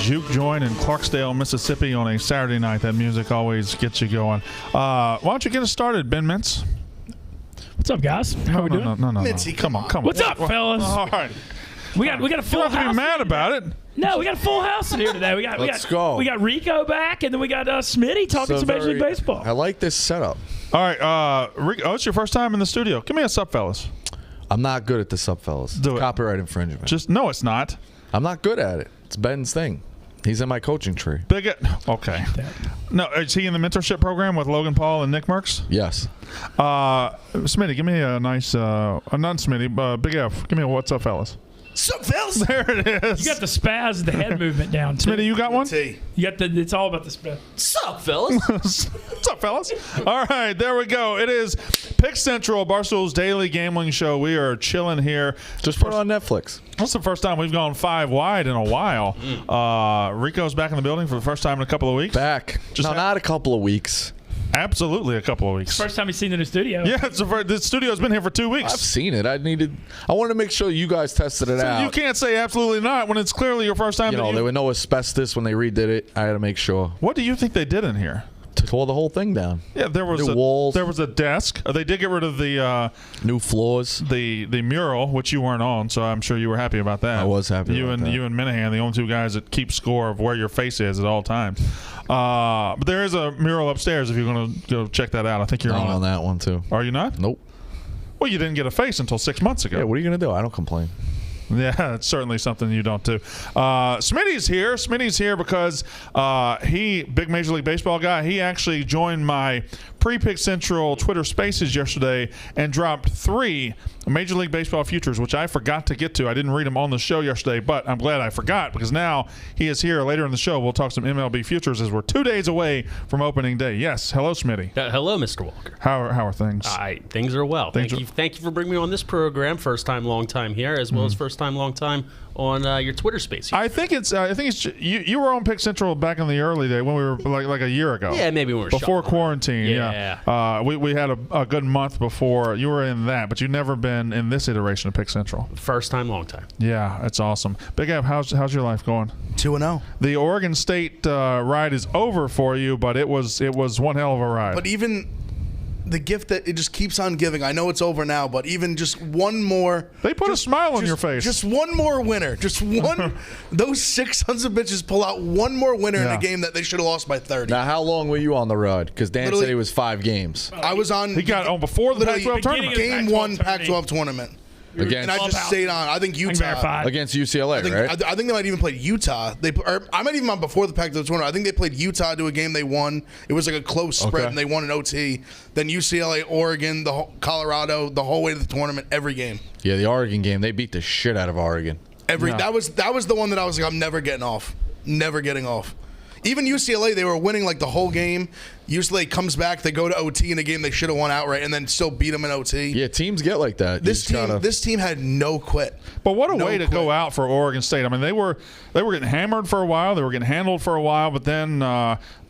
juke joint in Clarksdale, Mississippi on a Saturday night. That music always gets you going. Why don't you get us started, Ben Mintz? What's up, guys? How we doing? No. Mitzi, come on. What's up, fellas? All right. We got a full You don't have to house. be mad about it. No, we got a full house in here today. Let's go. We got Rico back, and then we got Smitty talking some Major League Baseball. I like this setup. All right, Rico, it's your first time in the studio. Give me a sup, fellas. I'm not good at this up, fellas. Do it. Copyright infringement. No, it's not. I'm not good at it. It's Ben's thing. He's in my coaching tree. Okay. No, is he in the mentorship program with Logan Paul and Nick Merckx? Yes. Smitty, give me a nice, not Smitty, Big F. Give me a what's up, fellas. Sup, fellas? There it is. You got the spaz, the head movement down too. Smitty, you got one? T. You got the. It's all about the spaz. Sup, fellas? What's up, fellas? All right, there we go. It is Pick Central, Barstool's daily gambling show. We are chilling here. Just put it on Netflix. That's the first time we've gone 5 wide in a while. Rico's back in the building for the first time in a couple of weeks. Back. Not a couple of weeks. Absolutely a couple of weeks. First time he's seen the new studio. Yeah, the studio's been here for 2 weeks. I've seen it. I wanted to make sure you guys tested it out. You can't say absolutely not when it's clearly your first time. There was no asbestos when they redid it. I had to make sure. What do you think they did in here? Tore the whole thing down. Yeah, there was new walls. There was a desk. They did get rid of the new floors. The mural, which you weren't on, so I'm sure you were happy about that. I was happy. You and Minahan, the only two guys that keep score of where your face is at all times. But there is a mural upstairs if you're going to go check that out. I think you're on that one too. Are you not? Nope. Well, you didn't get a face until 6 months ago. Yeah, what are you going to do? I don't complain. Yeah, it's certainly something you don't do. Smitty's here. Smitty's here because big Major League Baseball guy, he actually joined my Pre-Pick Central Twitter Spaces yesterday and dropped 3 Major League Baseball futures, which I forgot to get to. I didn't read them on the show yesterday, but I'm glad I forgot because now he is here. Later in the show, we'll talk some MLB futures as we're 2 days away from opening day. Yes, hello, Smitty. Hello, Mr. Walker. How are things? Things are well. Thank you for bringing me on this program. First time, long time here, as well as first time, long time on your Twitter space. I think it's you were on Pick Central back in the early day when we were like a year ago. Yeah, maybe we were before quarantine. Yeah. We had a good month before you were in that, but you've never been in this iteration of Pick Central. First time, long time. Yeah, it's awesome. Big Ab, how's your life going? 2-0. The Oregon State ride is over for you, but it was one hell of a ride. But even the gift that it just keeps on giving. I know it's over now, but even just one more. They put a smile on your face. Just one more winner. Just one. Those 6 sons of bitches pull out one more winner in a game that they should have lost by 30. Now, how long were you on the road? Because Dan said it was 5 games. I was on. He got on before the Pac-12 tournament. Game 1 Pac-12 tournament. And I just stayed on. I think Utah against UCLA, right? I think they might even play Utah. I might even on before the Pac-12 tournament. I think they played Utah to a game they won. It was like a close spread, and they won in OT. Then UCLA, Oregon, Colorado, the whole way to the tournament, every game. Yeah, the Oregon game, they beat the shit out of Oregon. That was the one that I was like, I'm never getting off. Never getting off. Even UCLA, they were winning like the whole game. UCLA comes back, they go to OT in a game they should have won outright, and then still beat them in OT. Yeah, teams get like that. This team had no quit. But what a way to go out for Oregon State. I mean, they were getting hammered for a while, they were getting handled for a while, but then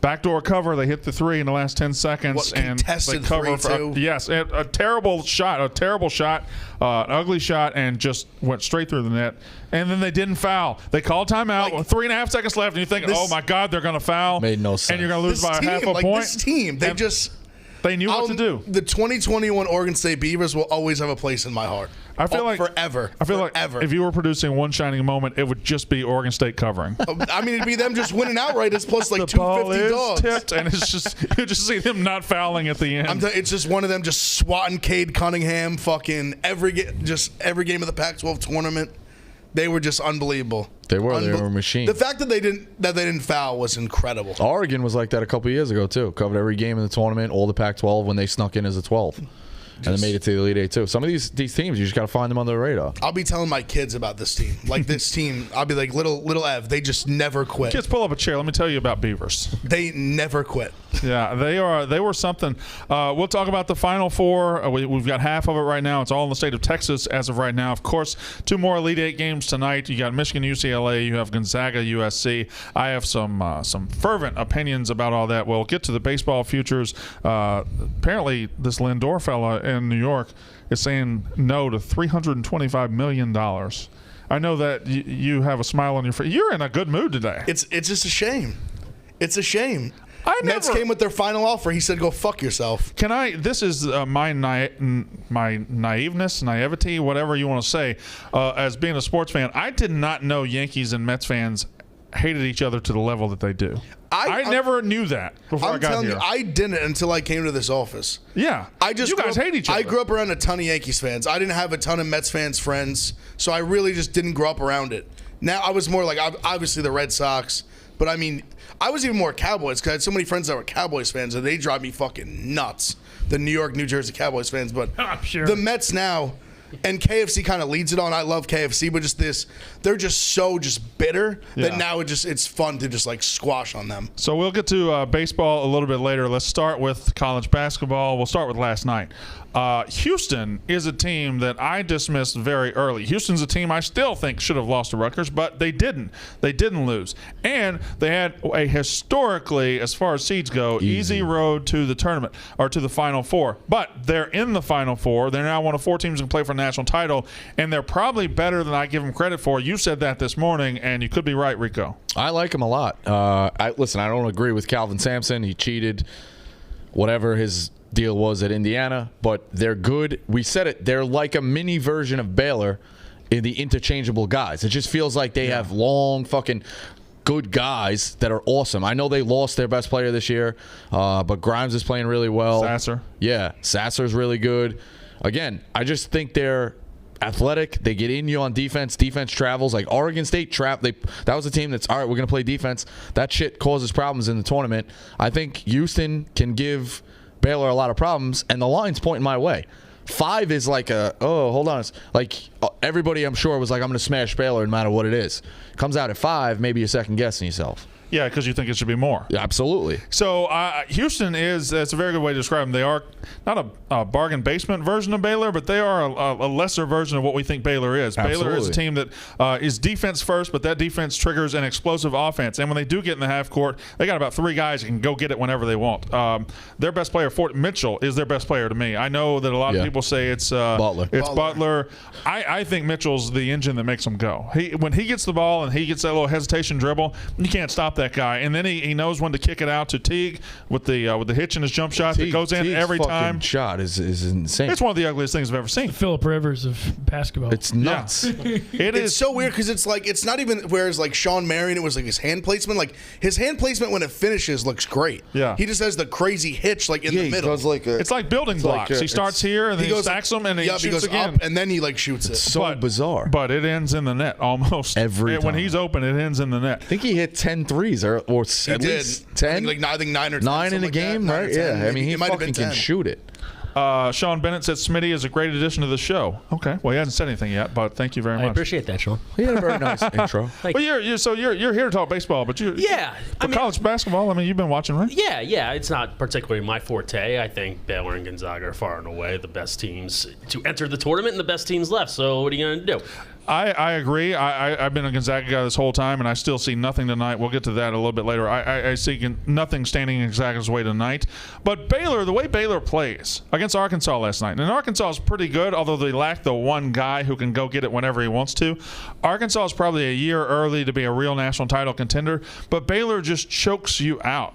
backdoor cover, they hit the 3 in the last 10 seconds, and they cover for a terrible shot, an ugly shot, and just went straight through the net. And then they didn't foul. They called timeout with 3.5 seconds left, and you think, oh my God, they're going to foul. Made no sense. And you're going to lose by half a point. This team, they knew what to do. The 2021 Oregon State Beavers will always have a place in my heart. I feel like forever. If you were producing one shining moment, it would just be Oregon State covering. I mean, it'd be them just winning outright. It's plus like the 250 dogs. Tipped, and it's just you just see them not fouling at the end. It's just one of them just swatting Cade Cunningham fucking every game of the Pac-12 tournament. They were just unbelievable. They were a machine. The fact that they didn't foul was incredible. Oregon was like that a couple years ago too. Covered every game in the tournament, all the Pac-12 when they snuck in as a 12. And they made it to the Elite Eight too. Some of these teams, you just got to find them on the radar. I'll be telling my kids about this team. Like this team, I'll be like, little Ev, they just never quit. Kids, pull up a chair. Let me tell you about Beavers. They never quit. Yeah, they were something. We'll talk about the Final Four. We've got half of it right now. It's all in the state of Texas as of right now. Of course, 2 more Elite Eight games tonight. You got Michigan, UCLA. You have Gonzaga, USC. I have some fervent opinions about all that. We'll get to the baseball futures. Apparently, this Lindor fella in New York is saying no to $325 million. I know that you have a smile on your face. You're in a good mood today. It's just a shame. It's a shame. Mets came with their final offer. He said, "Go fuck yourself." Can I? This is my naiveness, naivety, whatever you want to say. As being a sports fan, I did not know Yankees and Mets fans hated each other to the level that they do. I never knew that before I got here. I didn't until I came to this office. Yeah, you guys hate each other. I grew up around a ton of Yankees fans. I didn't have a ton of Mets fans friends, so I really just didn't grow up around it. Now I was more like obviously the Red Sox, but I mean. I was even more Cowboys because I had so many friends that were Cowboys fans and they drive me fucking nuts. The New York, New Jersey Cowboys fans. But sure. The Mets now, and KFC kind of leads it on. I love KFC, but they're just so bitter that now it's fun to just like squash on them. So we'll get to baseball a little bit later. Let's start with college basketball. We'll start with last night. Houston is a team that I dismissed very early. Houston's a team I still think should have lost to Rutgers, but they didn't. They didn't lose. And they had a historically, as far as seeds go, easy road to the tournament or to the Final Four. But they're in the Final Four. They're now one of 4 teams who can play for a national title, and they're probably better than I give them credit for. You said that this morning, and you could be right, Rico. I like him a lot. Listen, I don't agree with Calvin Sampson. He cheated, whatever his deal was at Indiana, but they're good. We said it. They're like a mini version of Baylor in the interchangeable guys. It just feels like they have long fucking good guys that are awesome. I know they lost their best player this year, but Grimes is playing really well. Sasser. Yeah, Sasser's really good. Again, I just think they're athletic. They get in you on defense. Defense travels. Like Oregon State that was a team that's all right, we're going to play defense. That shit causes problems in the tournament. I think Houston can give Baylor a lot of problems, and the line's pointing my way. 5 is like hold on. Like everybody I'm sure was like, I'm going to smash Baylor no matter what it is. Comes out at 5, maybe you're second guessing yourself. Yeah, because you think it should be more. Yeah, absolutely. So Houston that's a very good way to describe them. They are not a bargain basement version of Baylor, but they are a lesser version of what we think Baylor is. Absolutely. Baylor is a team that is defense first, but that defense triggers an explosive offense. And when they do get in the half court, they got about 3 guys who can go get it whenever they want. Their best player, Fort Mitchell, is their best player to me. I know that a lot of people say it's Butler. It's Butler. I think Mitchell's the engine that makes them go. When he gets the ball and he gets that little hesitation dribble, you can't stop that guy. And then he knows when to kick it out to Teague with the hitch in his jump shot that goes in every time. Shot is insane. It's one of the ugliest things I've ever seen. Phillip Rivers of basketball. It's nuts. It's so weird because it's like it's not even whereas like Sean Marion, it was like his hand placement. Like his hand placement when it finishes looks great. Yeah, he just has the crazy hitch like in the middle. It's like building blocks. He starts here and then he stacks them and then he shoots again, up and then he like shoots it. It's so bizarre. But it ends in the net almost every time. When he's open, it ends in the net. I think he hit 10 threes or at least 10. I think 9 or 10. 9 in a game, right? Yeah, I mean he fucking can shoot it. Sean Bennett said Smitty is a great addition to the show. Okay, well he hasn't said anything yet, but thank you very much. I appreciate that, Sean. He had a very nice intro. Well, you're here to talk baseball, but college basketball. I mean, you've been watching, right? Yeah. It's not particularly my forte. I think Baylor and Gonzaga are far and away the best teams to enter the tournament, and the best teams left. So what are you going to do? I agree. I've been a Gonzaga guy this whole time, and I still see nothing tonight. We'll get to that a little bit later. I see nothing standing in Gonzaga's way tonight. But Baylor, the way Baylor plays against Arkansas last night, and Arkansas is pretty good, although they lack the one guy who can go get it whenever he wants to. Arkansas is probably a year early to be a real national title contender, but Baylor just chokes you out.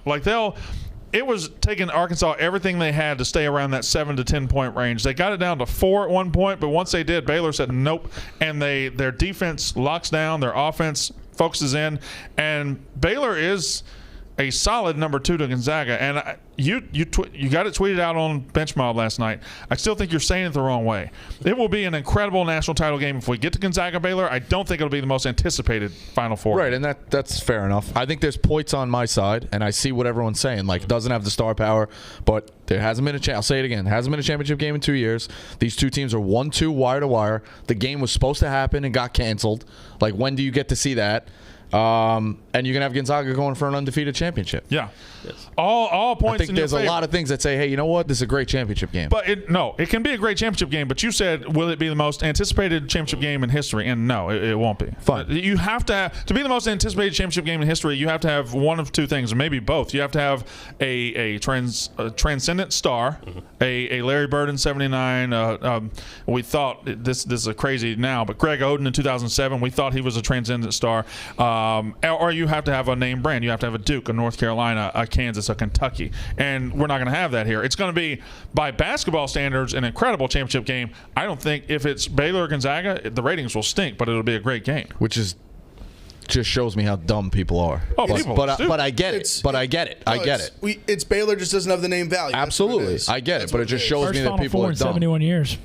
It was taking Arkansas everything they had to stay around that 7 to 10 point range. They got it down to 4 at one point, but once they did, Baylor said nope, and their defense locks down, their offense focuses in, and Baylor is a solid number 2 to Gonzaga. And you got it tweeted out on Bench Mob last night. I still think you're saying it the wrong way. It will be an incredible national title game if we get to Gonzaga Baylor. I don't think it'll be the most anticipated Final Four. Right, and that's fair enough. I think there's points on my side, and I see what everyone's saying. Like, it doesn't have the star power, but there hasn't been I'll say it again. Hasn't been a championship game in 2 years. These two teams are 1-2 wire to wire. The game was supposed to happen and got canceled. Like, when do you get to see that? And you're gonna have Gonzaga going for an undefeated championship. Yeah. All points. I think in there's your a favor. lot of things that say, hey, you know what? This is a great championship game. But it can be a great championship game. But you said, will it be the most anticipated championship game in history? And no, it won't be. Fine. You have to be the most anticipated championship game in history. You have to have one of two things, or maybe both. You have to have a transcendent star, a Larry Bird in '79. We thought this is a crazy now, but Greg Oden in 2007. We thought he was a transcendent star. Or you have to have a name brand. You have to have a Duke, a North Carolina, a Kansas, a Kentucky, and we're not going to have that here. It's going to be, by basketball standards, an incredible championship game. I don't think if it's Baylor or Gonzaga, the ratings will stink, but it'll be a great game. Which is just shows me how dumb people are. Oh, people are stupid. But I get it. I get it. It's Baylor just doesn't have the name value. Absolutely, I get it. But it just shows me that people are in dumb. 71 years.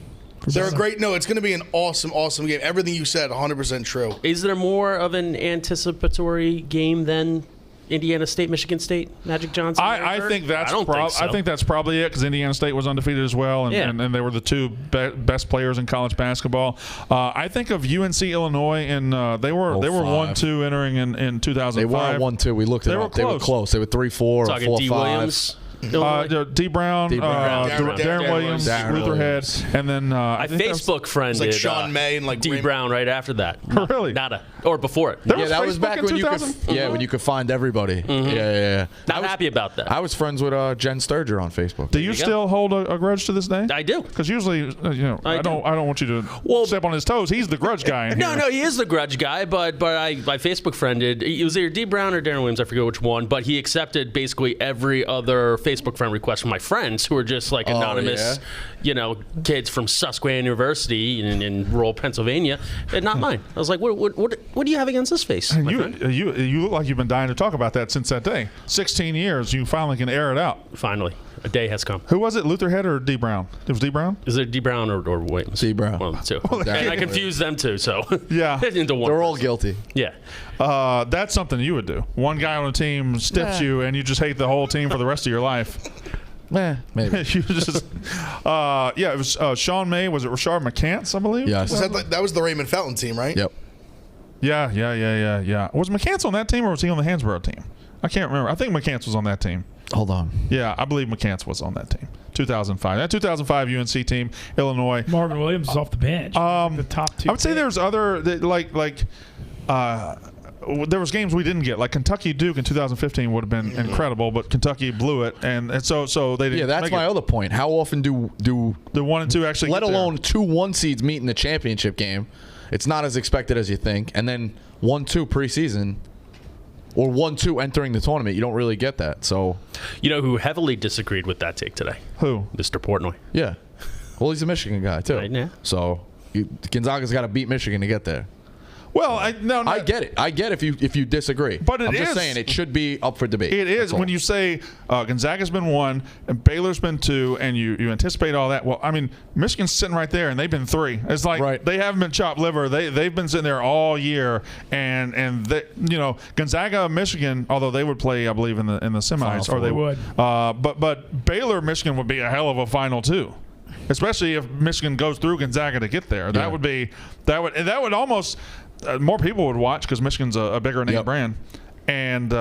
They're great. No, it's going to be an awesome game. Everything you said, 100% true. Is there more of an anticipatory game than Indiana State, Michigan State, Magic Johnson? I think that's I think so. Probably it, because Indiana State was undefeated as well, and they were the two best players in college basketball. I think of UNC Illinois, and they were 1-2 entering in 2005. They were 1-2. We looked at them. They were close. They were 3-4 or 4-5. Williams. D. Brown, Darren Williams, Luther Head, and then I Facebook friended like Sean May and like D. Brown right after that. Really? Nada. Or before it. There was that Facebook was back in when 2000? when you could find everybody. Yeah. Not happy about that. I was friends with Jen Sturger on Facebook. Do you still hold a grudge to this day? I do. Because usually, I don't want you to step on his toes. He's the grudge guy. In here. No, he is the grudge guy. But I Facebook friended. It was either D. Brown or Darren Williams. I forget which one. But he accepted basically every other Facebook friend request from my friends who are just like anonymous, kids from Susquehanna University in rural Pennsylvania, and not mine. I was like, what do you have against this face? You look like you've been dying to talk about that since that day. 16 years, you finally can air it out. Finally, a day has come. Who was it, Luther Head or D. Brown? It was D. Brown? Is it D. Brown or Williams? D. Brown. One of the two. I confused them too, so yeah. into one. They're all guilty. Yeah. That's something you would do. One guy on a team stiffs you, and you just hate the whole team for the rest of your life. Maybe. You just, it was Sean May. Was it Rashard McCants, I believe? Yes. That was the Raymond Felton team, right? Yep. Yeah. Was McCants on that team, or was he on the Hansborough team? I can't remember. I think McCants was on that team. Hold on. Yeah, I believe McCants was on that team. 2005. That 2005 UNC team, Illinois. Marvin Williams is off the bench. The top two. I would say there's other there was games we didn't get, like Kentucky Duke in 2015 would have been incredible, but Kentucky blew it, and so they didn't. Yeah, that's my other point. How often do the 1 and 2 actually? Let alone 2 1 seeds meet in the championship game? It's not as expected as you think, and then 1-2 preseason. Or 1-2 entering the tournament. You don't really get that. So, you know who heavily disagreed with that take today? Who? Mr. Portnoy. Yeah. Well, he's a Michigan guy too. Right now. So Gonzaga's got to beat Michigan to get there. Well, I get it. I get if you disagree. But I'm just saying it should be up for debate. It is when you say Gonzaga's been 1 and Baylor's been 2, and you anticipate all that. Well, I mean, Michigan's sitting right there, and they've been 3. It's like they haven't been chopped liver. They've been sitting there all year, and they, Gonzaga, Michigan, although they would play, I believe, in the semis, or they would. But Baylor, Michigan would be a hell of a final too. Especially if Michigan goes through Gonzaga to get there, that would almost more people would watch because Michigan's a bigger name brand, and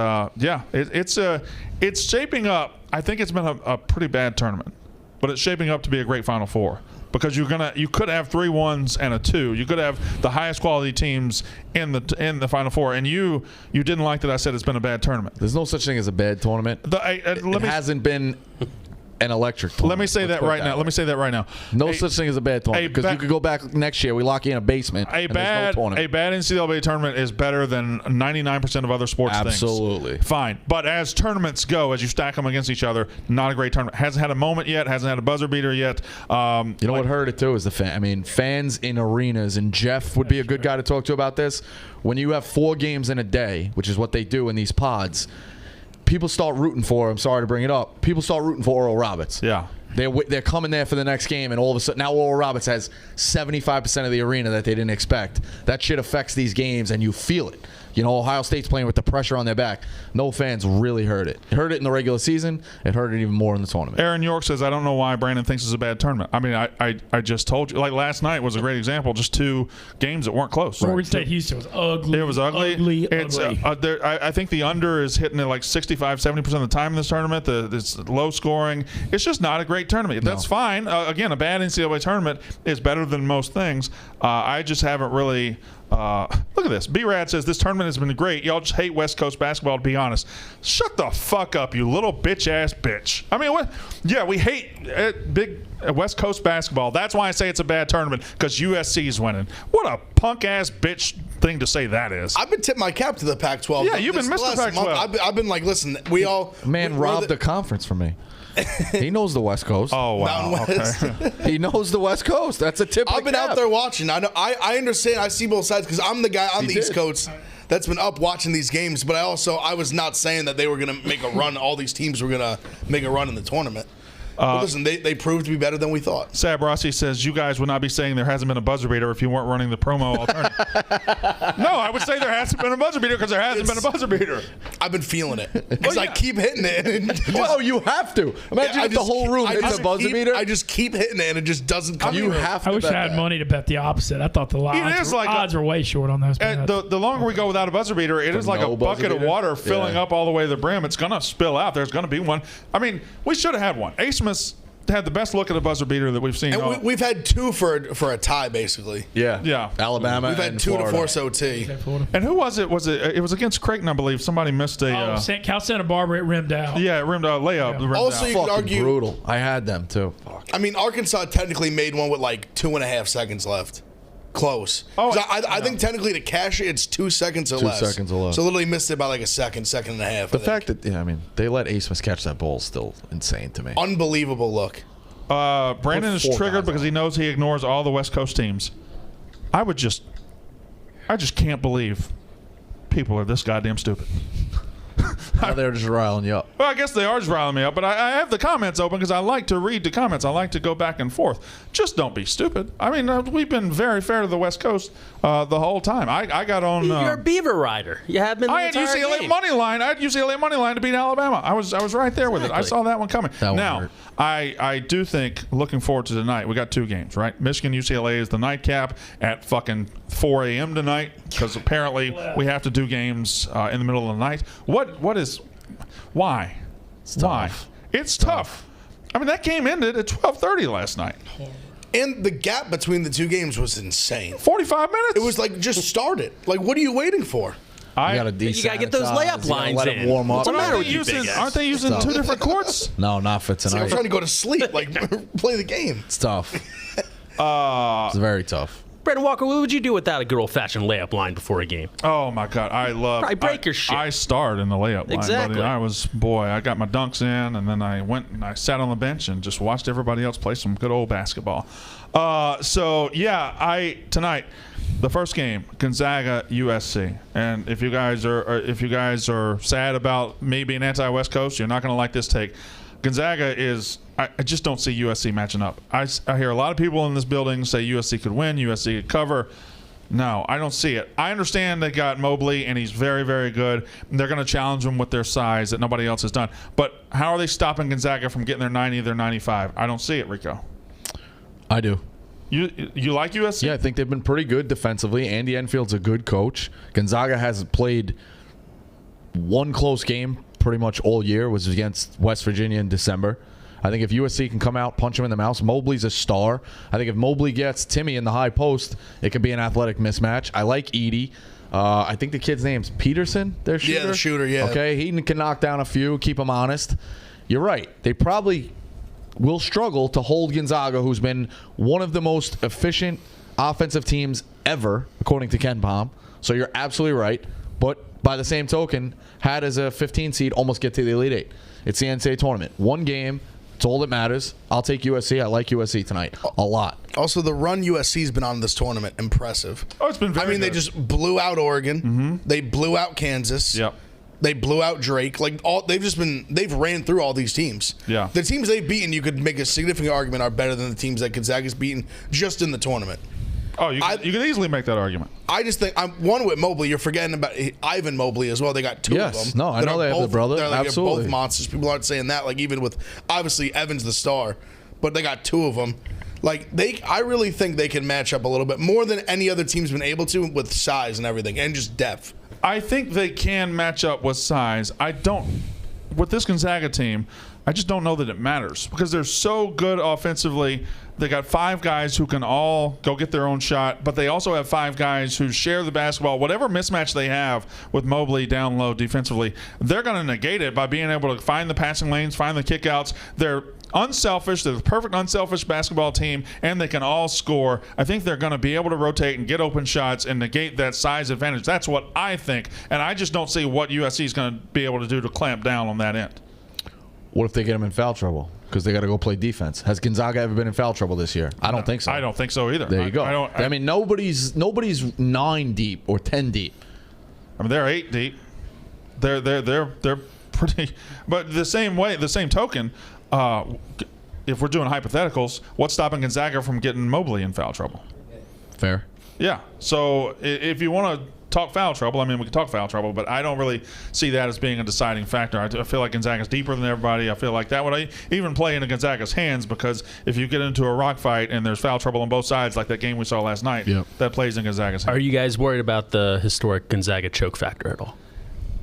it's shaping up. I think it's been a pretty bad tournament, but it's shaping up to be a great Final Four because you could have 3 1s and a 2. You could have the highest quality teams in the Final Four, and you didn't like that I said it's been a bad tournament. There's no such thing as a bad tournament. It hasn't been an electric tournament. Let me say that right now. No such thing as a bad tournament because you could go back next year. We lock you in a basement. A bad NCAA tournament is better than 99% of other sports things. Absolutely. Fine. But as tournaments go, as you stack them against each other, not a great tournament. Hasn't had a moment yet. Hasn't had a buzzer beater yet. What hurt it too is fans in arenas, and Jeff would be a good guy to talk to about this. When you have 4 games in a day, which is what they do in these pods, people start rooting for. I'm sorry to bring it up. People start rooting for Oral Roberts. Yeah, they're coming there for the next game, and all of a sudden now Oral Roberts has 75% of the arena that they didn't expect. That shit affects these games, and you feel it Ohio State's playing with the pressure on their back. No fans really heard it. Heard it in the regular season. It hurt it even more in the tournament. Aaron York says, I don't know why Brandon thinks it's a bad tournament. I mean, I just told you. Like last night was a great example. Just 2 games that weren't close. Oregon State Houston was ugly. It was ugly. Ugly. I think the under is hitting it like 65-70% of the time in this tournament. It's low scoring. It's just not a great tournament. That's fine. Again, a bad NCAA tournament is better than most things. I just haven't really. Look at this. B-Rad says this tournament has been great. Y'all just hate West Coast basketball, to be honest. Shut the fuck up, you little bitch-ass bitch. I mean, what? Yeah, we hate big West Coast basketball. That's why I say it's a bad tournament, because USC is winning. What a punk-ass bitch thing to say that is. I've been tipping my cap to the Pac-12. Yeah, you've been Mr. Pac-12. I've been like, listen, we all. Man robbed the conference from me. He knows the West Coast. Oh, wow. Okay. He knows the West Coast. That's a tip. I've been out there watching. I know. I understand. I see both sides because I'm the guy on the East Coast that's been up watching these games. But I was not saying that they were going to make a run. All these teams were going to make a run in the tournament. But listen, they proved to be better than we thought. Sab Rossi says, you guys would not be saying there hasn't been a buzzer beater if you weren't running the promo alternative. No, I would say there hasn't been a buzzer beater because there hasn't been a buzzer beater. I've been feeling it because I keep hitting it. Well, you have to. Imagine if the whole room hits a buzzer beater. I just keep hitting it and it just doesn't come. You have to. I wish I had money to bet the opposite. I thought the odds were way short on those. The longer we go without a buzzer beater, it is like a bucket of water filling up all the way to the brim. It's going to spill out. There's going to be one. I mean, we should have had one. Asmus had the best look at a buzzer beater that we've seen. And we've had 2 for a tie, basically. Yeah. Alabama. We've had 2 Florida. to force OT. And who was it? It was against Creighton, I believe. Somebody missed a. Cal Santa Barbara, it rimmed out. Yeah, it rimmed out layup. Yeah. Rimmed Also, out. you could argue brutal. I had them too. I mean, Arkansas technically made one with like 2.5 seconds left. Close. I think technically to cash it, it's 2 seconds or less. 2 seconds or less. So literally missed it by like a second and a half. The fact that they let Asmus catch that ball is still insane to me. Unbelievable look. Brandon is triggered because he knows he ignores all the West Coast teams. I just can't believe people are this goddamn stupid. Now they're just riling you up. Well, I guess they are just riling me up, but I have the comments open because I like to read the comments. I like to go back and forth. Just don't be stupid. I mean, we've been very fair to the West Coast the whole time. I got on. You're a Beaver rider. You have been. I had UCLA money line. I had UCLA money line to beat Alabama. I was right there with it. I saw that one coming. Now, I do think looking forward to tonight. We got 2 games, right? Michigan UCLA is the nightcap at fucking 4 a.m. tonight because apparently we have to do games in the middle of the night. Why? It's tough. I mean, that game ended at 12:30 last night. And the gap between the 2 games was insane. 45 minutes. It was like just started. Like, what are you waiting for? You got to get those layup lines let in. Them warm up. What's the matter with you, big ass? Aren't they using 2 different courts? No, not for It's like tonight. I'm trying to go to sleep. Like, play the game. It's tough. It's very tough. Brandon Walker, what would you do without a good old-fashioned layup line before a game? Oh my God, I love. Probably break your shit. I starred in the layup line. Exactly. Buddy. I got my dunks in, and then I went and I sat on the bench and just watched everybody else play some good old basketball. Tonight, the first game, Gonzaga USC, and if you guys are sad about me being anti-West Coast, you're not going to like this take. Gonzaga is. I just don't see USC matching up. I hear a lot of people in this building say USC could win, USC could cover. No, I don't see it. I understand they got Mobley, and he's very, very good. And they're going to challenge him with their size that nobody else has done. But how are they stopping Gonzaga from getting their 90, their 95? I don't see it, Rico. I do. You like USC? Yeah, I think they've been pretty good defensively. Andy Enfield's a good coach. Gonzaga has played one close game pretty much all year, was against West Virginia in December. I think if USC can come out, punch him in the mouth, Mobley's a star. I think if Mobley gets Timmy in the high post, it could be an athletic mismatch. I like Edey. I think the kid's name's Peterson, their shooter. Yeah, the shooter, yeah. Okay, he can knock down a few, keep him honest. You're right. They probably will struggle to hold Gonzaga, who's been one of the most efficient offensive teams ever, according to Ken Pom. So you're absolutely right. But by the same token, had as a 15 seed almost get to the Elite Eight. It's the NCAA tournament. One game. It's all that matters. I'll take USC. I like USC tonight a lot. Also, the run USC's been on this tournament, impressive. Oh, it's been very good. They just blew out Oregon. Mm-hmm. They blew out Kansas. Yep. They blew out Drake. They've ran through all these teams. Yeah. The teams they've beaten, you could make a significant argument, are better than the teams that Gonzaga's beaten just in the tournament. Oh, you can easily make that argument. I just think one with Mobley. You're forgetting about Ivan Mobley as well. They got two of them. No, I know they have the brother. They're like Absolutely. both monsters. People aren't saying that. Like even with obviously Evans the star, but they got two of them. Like I really think they can match up a little bit more than any other team's been able to with size and everything and just depth. I think they can match up with size. With this Gonzaga team, I just don't know that it matters because they're so good offensively. They got 5 guys who can all go get their own shot, but they also have 5 guys who share the basketball. Whatever mismatch they have with Mobley down low defensively, they're going to negate it by being able to find the passing lanes, find the kickouts. They're unselfish. They're the perfect unselfish basketball team, and they can all score. I think they're going to be able to rotate and get open shots and negate that size advantage. That's what I think, and I just don't see what USC is going to be able to do to clamp down on that end. What if they get them in foul trouble? Because they got to go play defense. Has Gonzaga ever been in foul trouble this year? I don't think so. I don't think so either. There you go. I mean, nobody's 9 deep or 10 deep. I mean, they're 8 deep. They're pretty. But the same token, if we're doing hypotheticals, what's stopping Gonzaga from getting Mobley in foul trouble? Fair. Yeah. So if you want to talk foul trouble, I mean, we can talk foul trouble, but I don't really see that as being a deciding factor. I feel like Gonzaga's deeper than everybody. I feel like that would even play into Gonzaga's hands because if you get into a rock fight and there's foul trouble on both sides, like that game we saw last night, that plays in Gonzaga's hands. Are you guys worried about the historic Gonzaga choke factor at all?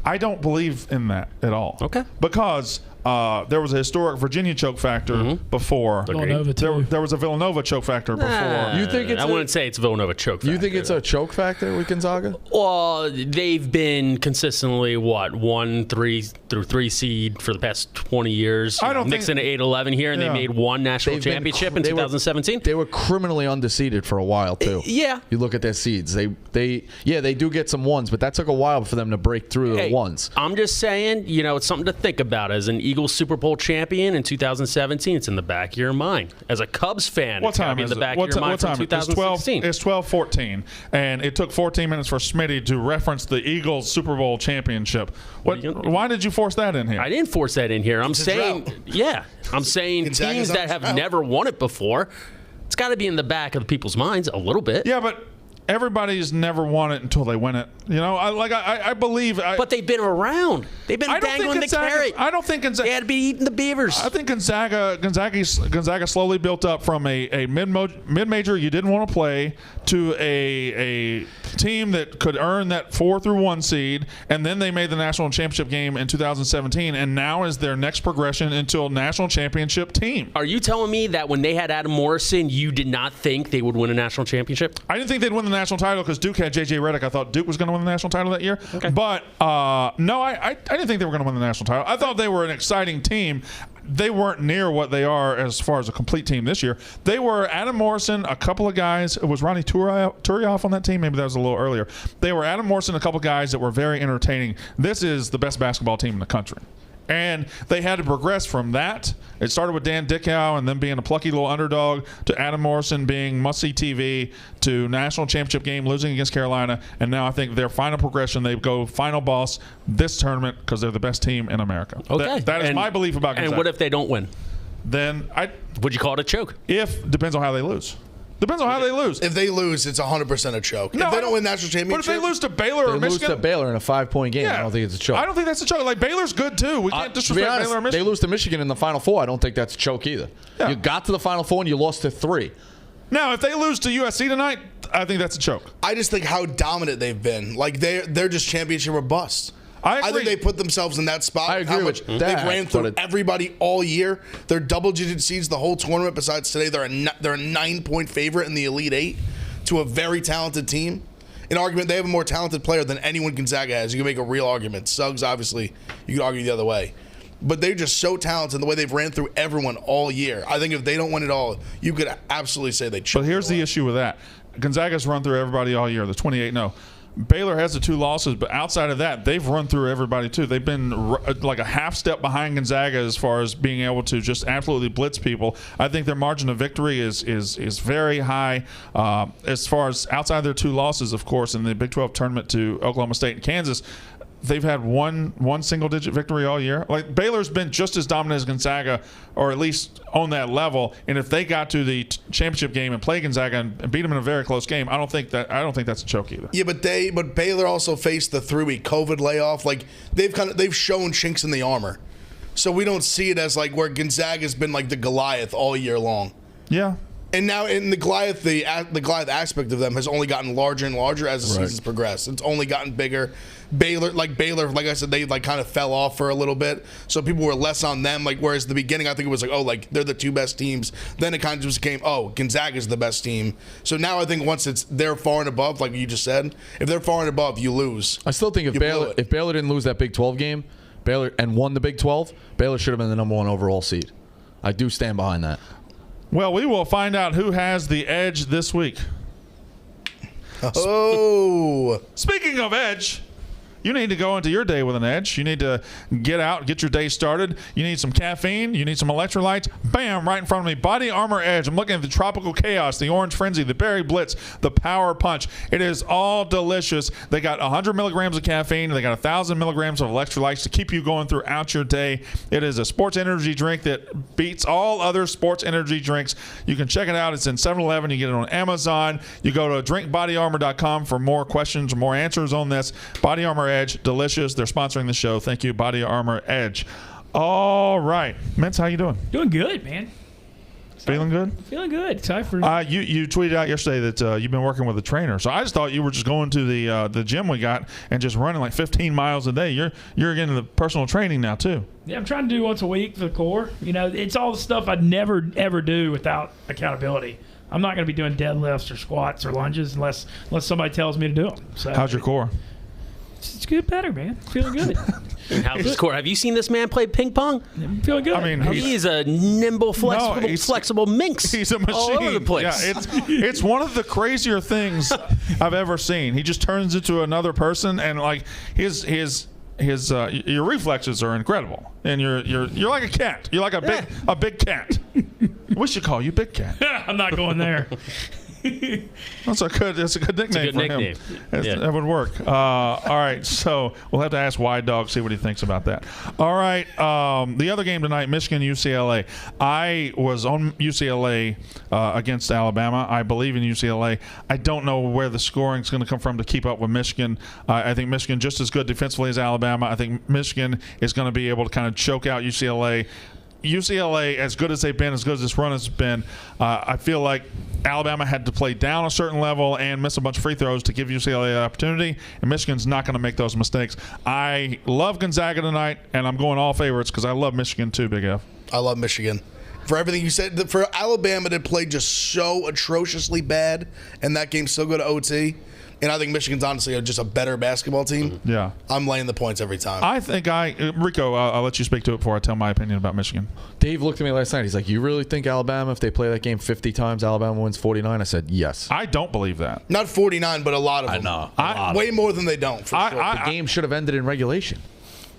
I don't believe in that at all. Okay. Because there was a historic Virginia choke factor before. Villanova too. There was a Villanova choke factor before. You think it's I wouldn't say it's Villanova choke factor. You think it's a choke factor with Gonzaga? Well, they've been consistently 1-3 through 3 seed for the past 20 years. I don't think mixing an 8-11 here, and they made one national They've been championship in 2017. They were criminally undefeated for a while too. Yeah. You look at their seeds. They do get some ones, but that took a while for them to break through the ones. I'm just saying, it's something to think about. As an Eagles Super Bowl champion in 2017, it's in the back of your mind. As a Cubs fan, What it's got to time be in is the it? back What of your mind time? from 2016. It's 12:14, and it took 14 minutes for Smitty to reference the Eagles Super Bowl championship. Why did you force that in here? I didn't force that in here. I'm saying Gonzaga's teams on that the have drought. never won it before, it's got to be in the back of the people's minds a little bit. Yeah, but everybody's never won it until they win it. I believe. But they've been around. They've been dangling the carrot. I don't think Gonzaga. They had to be eating the beavers. I think Gonzaga slowly built up from a mid-major you didn't want to play to a team that could earn that 4-1 seed, and then they made the national championship game in 2017, and now is their next progression into a national championship team. Are you telling me that when they had Adam Morrison, you did not think they would win a national championship? I didn't think they'd win the national title because Duke had J.J. Redick. I thought Duke was going to win the national title that year. Okay. But, no, I didn't think they were going to win the national title. I thought they were an exciting team. They weren't near what they are as far as a complete team this year. They were Adam Morrison, a couple of guys. Was Ronnie Turioff on that team? Maybe that was a little earlier. They were Adam Morrison, a couple of guys that were very entertaining. This is the best basketball team in the country. And they had to progress from that. It started with Dan Dickau and then being a plucky little underdog to Adam Morrison being must-see TV to national championship game, losing against Carolina. And now I think their final progression, they go final boss this tournament because they're the best team in America. Okay. That is my belief about Gonzaga. And what if they don't win? Then Would you call it a choke? depends on how they lose. Depends on how they lose. If they lose, it's 100% a choke. No, if they don't win national championship, But if they lose to Baylor or They lose Michigan, to Baylor in a 5-point game. I don't think it's a choke. I don't think that's a choke. Like Baylor's good too. We can't To be disrespect honest, Baylor or they Michigan. lose to Michigan in the Final Four. I don't think that's a choke either. Yeah. You got to the Final Four and you lost to 3. Now, if they lose to USC tonight, I think that's a choke. I just think how dominant they've been. Like they're just championship or bust. I think agree. they put themselves in that spot. I agree how with much that, they've ran but through everybody all year. They're double-digit seeds the whole tournament. Besides today, they're a 9-point favorite in the Elite Eight to a very talented team. An argument, they have a more talented player than anyone Gonzaga has. You can make a real argument. Suggs, obviously, you could argue the other way. But they're just so talented in the way they've ran through everyone all year. I think if they don't win it all, you could absolutely say they choke. But here's the issue with that. Gonzaga's run through everybody all year. The 28-0. Baylor has the 2 losses, but outside of that, they've run through everybody too. They've been like a half step behind Gonzaga as far as being able to just absolutely blitz people. I think their margin of victory is very high. As far as outside their 2 losses, of course, in the Big 12 tournament to Oklahoma State and Kansas, they've had one single-digit victory all year. Like Baylor's been just as dominant as Gonzaga, or at least on that level. And if they got to the championship game and play Gonzaga and beat them in a very close game, I don't think that's a choke either. Yeah, but Baylor also faced the 3-week COVID layoff. Like they've shown chinks in the armor, so we don't see it as like where Gonzaga's been like the Goliath all year long. Yeah. And now in the Goliath aspect of them has only gotten larger and larger as the season's progressed. It's only gotten bigger. Baylor, like I said, they like kind of fell off for a little bit, so people were less on them. Like whereas the beginning, I think it was like, oh, like they're the two best teams. Then it kind of just became, oh, Gonzaga's the best team. So now I think once they're far and above, like you just said, if they're far and above, you lose. I still think if Baylor didn't lose that Big 12 game, and won the Big 12, Baylor should have been the number 1 overall seed. I do stand behind that. Well, we will find out who has the edge this week. Oh. Speaking of edge, you need to go into your day with an edge. You need to get out, get your day started. You need some caffeine. You need some electrolytes. Bam, right in front of me. Body Armor Edge. I'm looking at the Tropical Chaos, the Orange Frenzy, the Berry Blitz, the Power Punch. It is all delicious. They got 100 milligrams of caffeine. They got 1,000 milligrams of electrolytes to keep you going throughout your day. It is a sports energy drink that beats all other sports energy drinks. You can check it out. It's in 7-Eleven. You get it on Amazon. You go to drinkbodyarmor.com for more questions or more answers on this. Body Armor Edge, delicious. They're sponsoring the show. Thank you, Body Armor Edge. All right, Mintz, how you doing? Doing good, man. Feeling good? Feeling good. Excited for you tweeted out yesterday that you've been working with a trainer. So I just thought you were just going to the gym we got and just running like 15 miles a day. You're getting the personal training now too. Yeah, I'm trying to do once a week for the core. You know, it's all the stuff I'd never ever do without accountability. I'm not going to be doing deadlifts or squats or lunges unless somebody tells me to do them. So how's your core? It's good, better, man. Feeling good. How's his core? Have you seen this man play ping pong? I'm feeling good. I mean, he's a nimble, flexible minx. He's a machine. All over the place. Yeah, it's one of the crazier things I've ever seen. He just turns into another person, and like his your reflexes are incredible, and you're like a cat. You're like a big cat. We should call you Big Cat. I'm not going there. That's a good nickname for him. Yeah. That would work. All right, so we'll have to ask Wide Dog, see what he thinks about that. All right, the other game tonight, Michigan UCLA. I was on UCLA against Alabama. I believe in UCLA. I don't know where the scoring is going to come from to keep up with Michigan. I think Michigan just as good defensively as Alabama. I think Michigan is going to be able to kind of choke out UCLA. UCLA, as good as they've been, as good as this run has been, I feel like Alabama had to play down a certain level and miss a bunch of free throws to give UCLA an opportunity, and Michigan's not going to make those mistakes. I love Gonzaga tonight, and I'm going all favorites because I love Michigan too, Big F. I love Michigan. For everything you said, for Alabama to play just so atrociously bad and that game still go to OT, and I think Michigan's honestly just a better basketball team. Yeah. I'm laying the points every time. I think Rico, I'll let you speak to it before I tell my opinion about Michigan. Dave looked at me last night. He's like, you really think Alabama, if they play that game 50 times, Alabama wins 49? I said, yes. I don't believe that. Not 49, but a lot of them. I know. Way more than they don't, for sure. The game should have ended in regulation.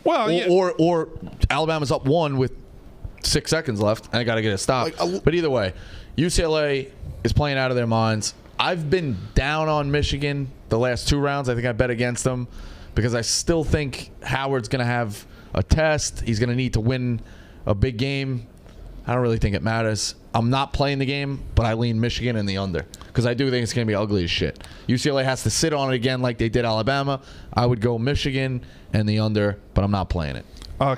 Well, or Alabama's up 1 with 6 seconds left, and I got to get a stop. But either way, UCLA is playing out of their minds. I've been down on Michigan the last 2 rounds. I think I bet against them because I still think Howard's going to have a test. He's going to need to win a big game. I don't really think it matters. I'm not playing the game, but I lean Michigan in the under because I do think it's going to be ugly as shit. UCLA has to sit on it again like they did Alabama. I would go Michigan and the under, but I'm not playing it.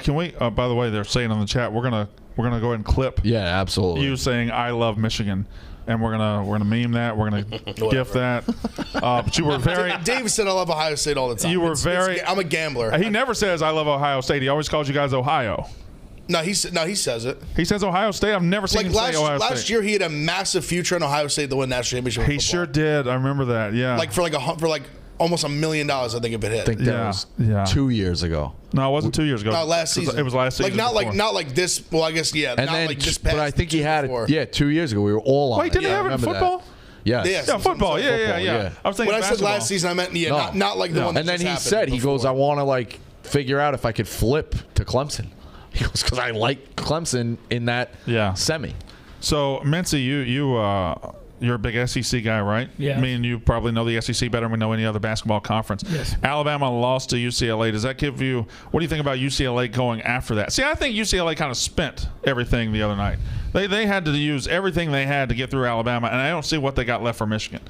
Can we? By the way, they're saying on the chat we're gonna go ahead and clip. Yeah, absolutely. You saying I love Michigan. And we're gonna meme that. We're gonna gift that. But you were very. Dave said I love Ohio State all the time. You were I'm a gambler. He never says I love Ohio State. He always calls you guys Ohio. No, he says it. He says Ohio State. I've never seen him say Ohio State. Last year, he had a massive future in Ohio State to win national championship. He sure did. I remember that. Yeah. For almost $1 million, I think if it hit. I think that was 2 years ago. No, it wasn't 2 years ago. No, last season. It was last season. Not like this. Well, I guess And not then, like this past. but I think he had it. 2 years ago. We were all on. Wait, didn't he have it in football? That. Yes. Yeah, football. Yeah. I was thinking when I said last season, I meant not like the one. That and then just he said before. he goes, I want to figure out if I could flip to Clemson. He goes because I like Clemson in that semi. So Mincy, you're a big SEC guy, right? Yeah. Me and you probably know the SEC better than we know any other basketball conference. Yes. Alabama lost to UCLA. Does that give you – what do you think about UCLA going after that? See, I think UCLA kind of spent everything the other night. They had to use everything they had to get through Alabama, and I don't see what they got left for Michigan.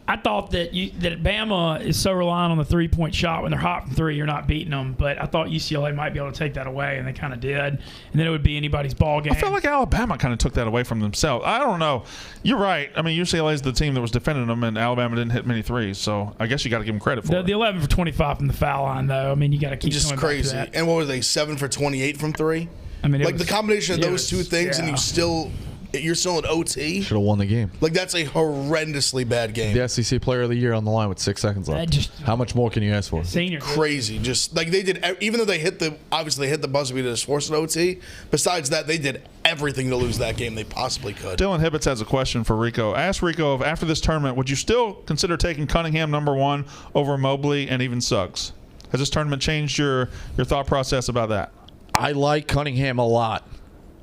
I thought that Bama is so reliant on the three-point shot. When they're hot from three, you're not beating them. But I thought UCLA might be able to take that away, and they kind of did. And then it would be anybody's ball game. I feel like Alabama kind of took that away from themselves. I don't know. You're right. I mean, UCLA is the team that was defending them, and Alabama didn't hit many threes. So I guess you got to give them credit for it. The 11 for 25 from the foul line, though. I mean, you got to keep Just coming back to crazy. that. And what were they? 7 for 28 from three. I mean, Like the combination of those two things, and you're still in OT. Should have won the game. Like that's a horrendously bad game. The SEC Player of the Year on the line with 6 seconds left. How much more can you ask for? Senior. Crazy. Just like they did, even though they hit the buzzer beater to force an OT. Besides that, they did everything to lose that game they possibly could. Dylan Hibbets has a question for Rico. Ask Rico if after this tournament, would you still consider taking Cunningham #1 over Mobley and even Suggs? Has this tournament changed your thought process about that? I like Cunningham a lot.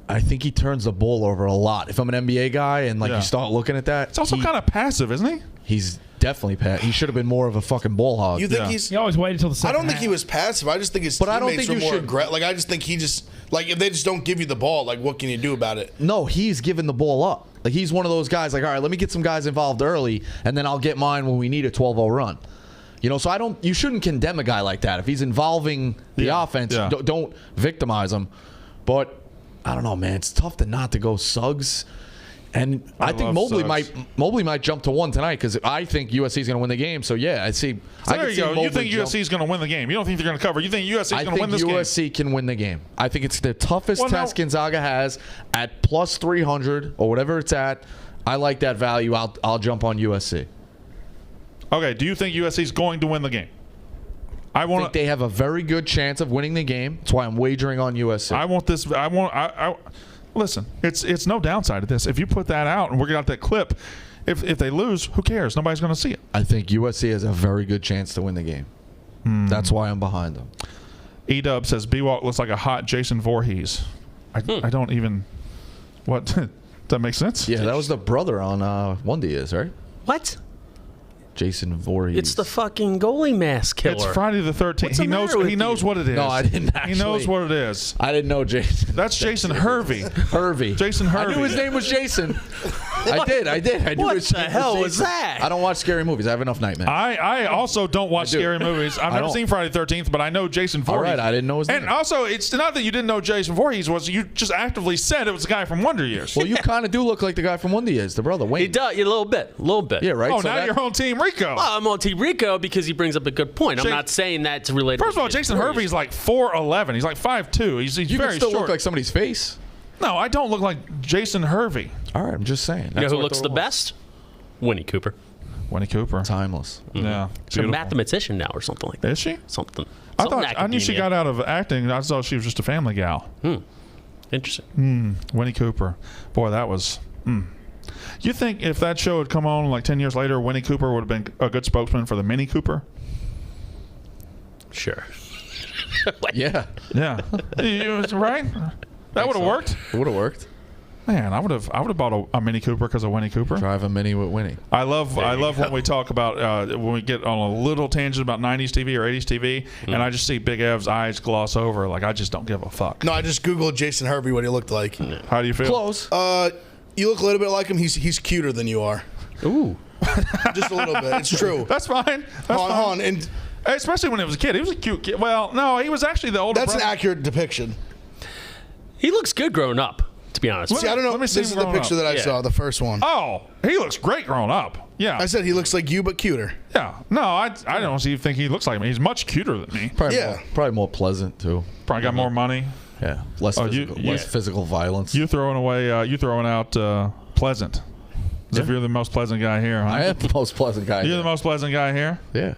I think he turns the ball over a lot. If I'm an NBA guy and you start looking at that, it's also kind of passive, isn't he? He's definitely he should have been more of a fucking ball hog. You think He always waited until the second I don't think half. he was passive. I just think his But I don't teammates think were you more should- aggressive. Like I just think he just if they just don't give you the ball, like what can you do about it? No, he's giving the ball up. Like he's one of those guys. Like, all right, let me get some guys involved early, and then I'll get mine when we need a 12-0 run. So you shouldn't condemn a guy like that. If he's involving the offense, don't victimize him. But I don't know, man. It's tough not to go Suggs. And I think Mobley might jump to 1 tonight because I think USC is going to win the game. So, yeah, I see. So there you go. You think USC is going to win the game. You don't think they're going to cover. You think USC is going to win this game. I think USC can win the game. I think it's the toughest test Gonzaga has at plus 300 or whatever it's at. I like that value. I'll jump on USC. Okay. Do you think USC is going to win the game? I think they have a very good chance of winning the game. That's why I'm wagering on USC. Listen, it's no downside to this. If you put that out and we got that clip, if they lose, who cares? Nobody's going to see it. I think USC has a very good chance to win the game. That's why I'm behind them. E-Dub says B-Walk looks like a hot Jason Voorhees. I don't even. What? Does that make sense? Yeah, that was the brother on One Diaz, right? What? Jason Voorhees. It's the fucking goalie mask killer. It's Friday the 13th. What's the matter with He knows you? what it is. No, I didn't actually. He knows what it is. I didn't know Jason. That's Jason Hervey. Hervey. Jason Hervey. I knew his name was Jason. I did. I knew What his the name hell was was Jason. that? I don't watch scary movies. I have enough nightmares. I also don't watch scary movies. I've never seen Friday the 13th, but I know Jason Voorhees. All right, I didn't know his name. And also, it's not that you didn't know Jason Voorhees was. You just actively said it was the guy from Wonder Years. Well, you kind of do look like the guy from One Diaz, the brother, Wayne. He does, a little bit. Yeah, right? Oh, so now you're on Team Rico. Well, I'm on Team Rico because he brings up a good point. I'm not saying that's related. First of all, Jason Hervey's like 4'11". He's like 5'2". He's you very can still short. look like somebody's face. No, I don't look like Jason Hervey. All right, I'm just saying. You know who looks the best? Winnie Cooper. Winnie Cooper. Timeless. Yeah. She's a mathematician now or something like that. Is she? Something. I knew she got out of acting. I thought she was just a family gal. Interesting. Winnie Cooper. Boy, that was. You think if that show had come on like 10 years later, Winnie Cooper would have been a good spokesman for the Mini Cooper? Sure. Yeah. Yeah. Right? That would have worked. It would have worked. Man, I would have bought a Mini Cooper because of Winnie Cooper. Drive a Mini with Winnie. I love when we talk about when we get on a little tangent about 90s TV or 80s TV, and I just see Big Ev's eyes gloss over like I just don't give a fuck. No, I just Googled Jason Hervey, what he looked like. How do you feel? Close. You look a little bit like him. He's cuter than you are. Ooh. Just a little bit. It's true. That's fine. That's fine. Hold on. And especially when he was a kid. He was a cute kid. Well, no, he was actually the older that's brother. an accurate depiction. He looks good growing up, to be honest. See, I don't know. Let me see This is him the growing picture up. that I Yeah. saw, the first one. Oh, he looks great growing up. Yeah. I said he looks like you, but cuter. Yeah. No, I don't even think he looks like me. He's much cuter than me. Probably more pleasant too. Probably got more money. Yeah, less you physical violence. You throwing out pleasant. As if you're the most pleasant guy here, huh? I am the most pleasant guy. You're the most pleasant guy here? Yeah.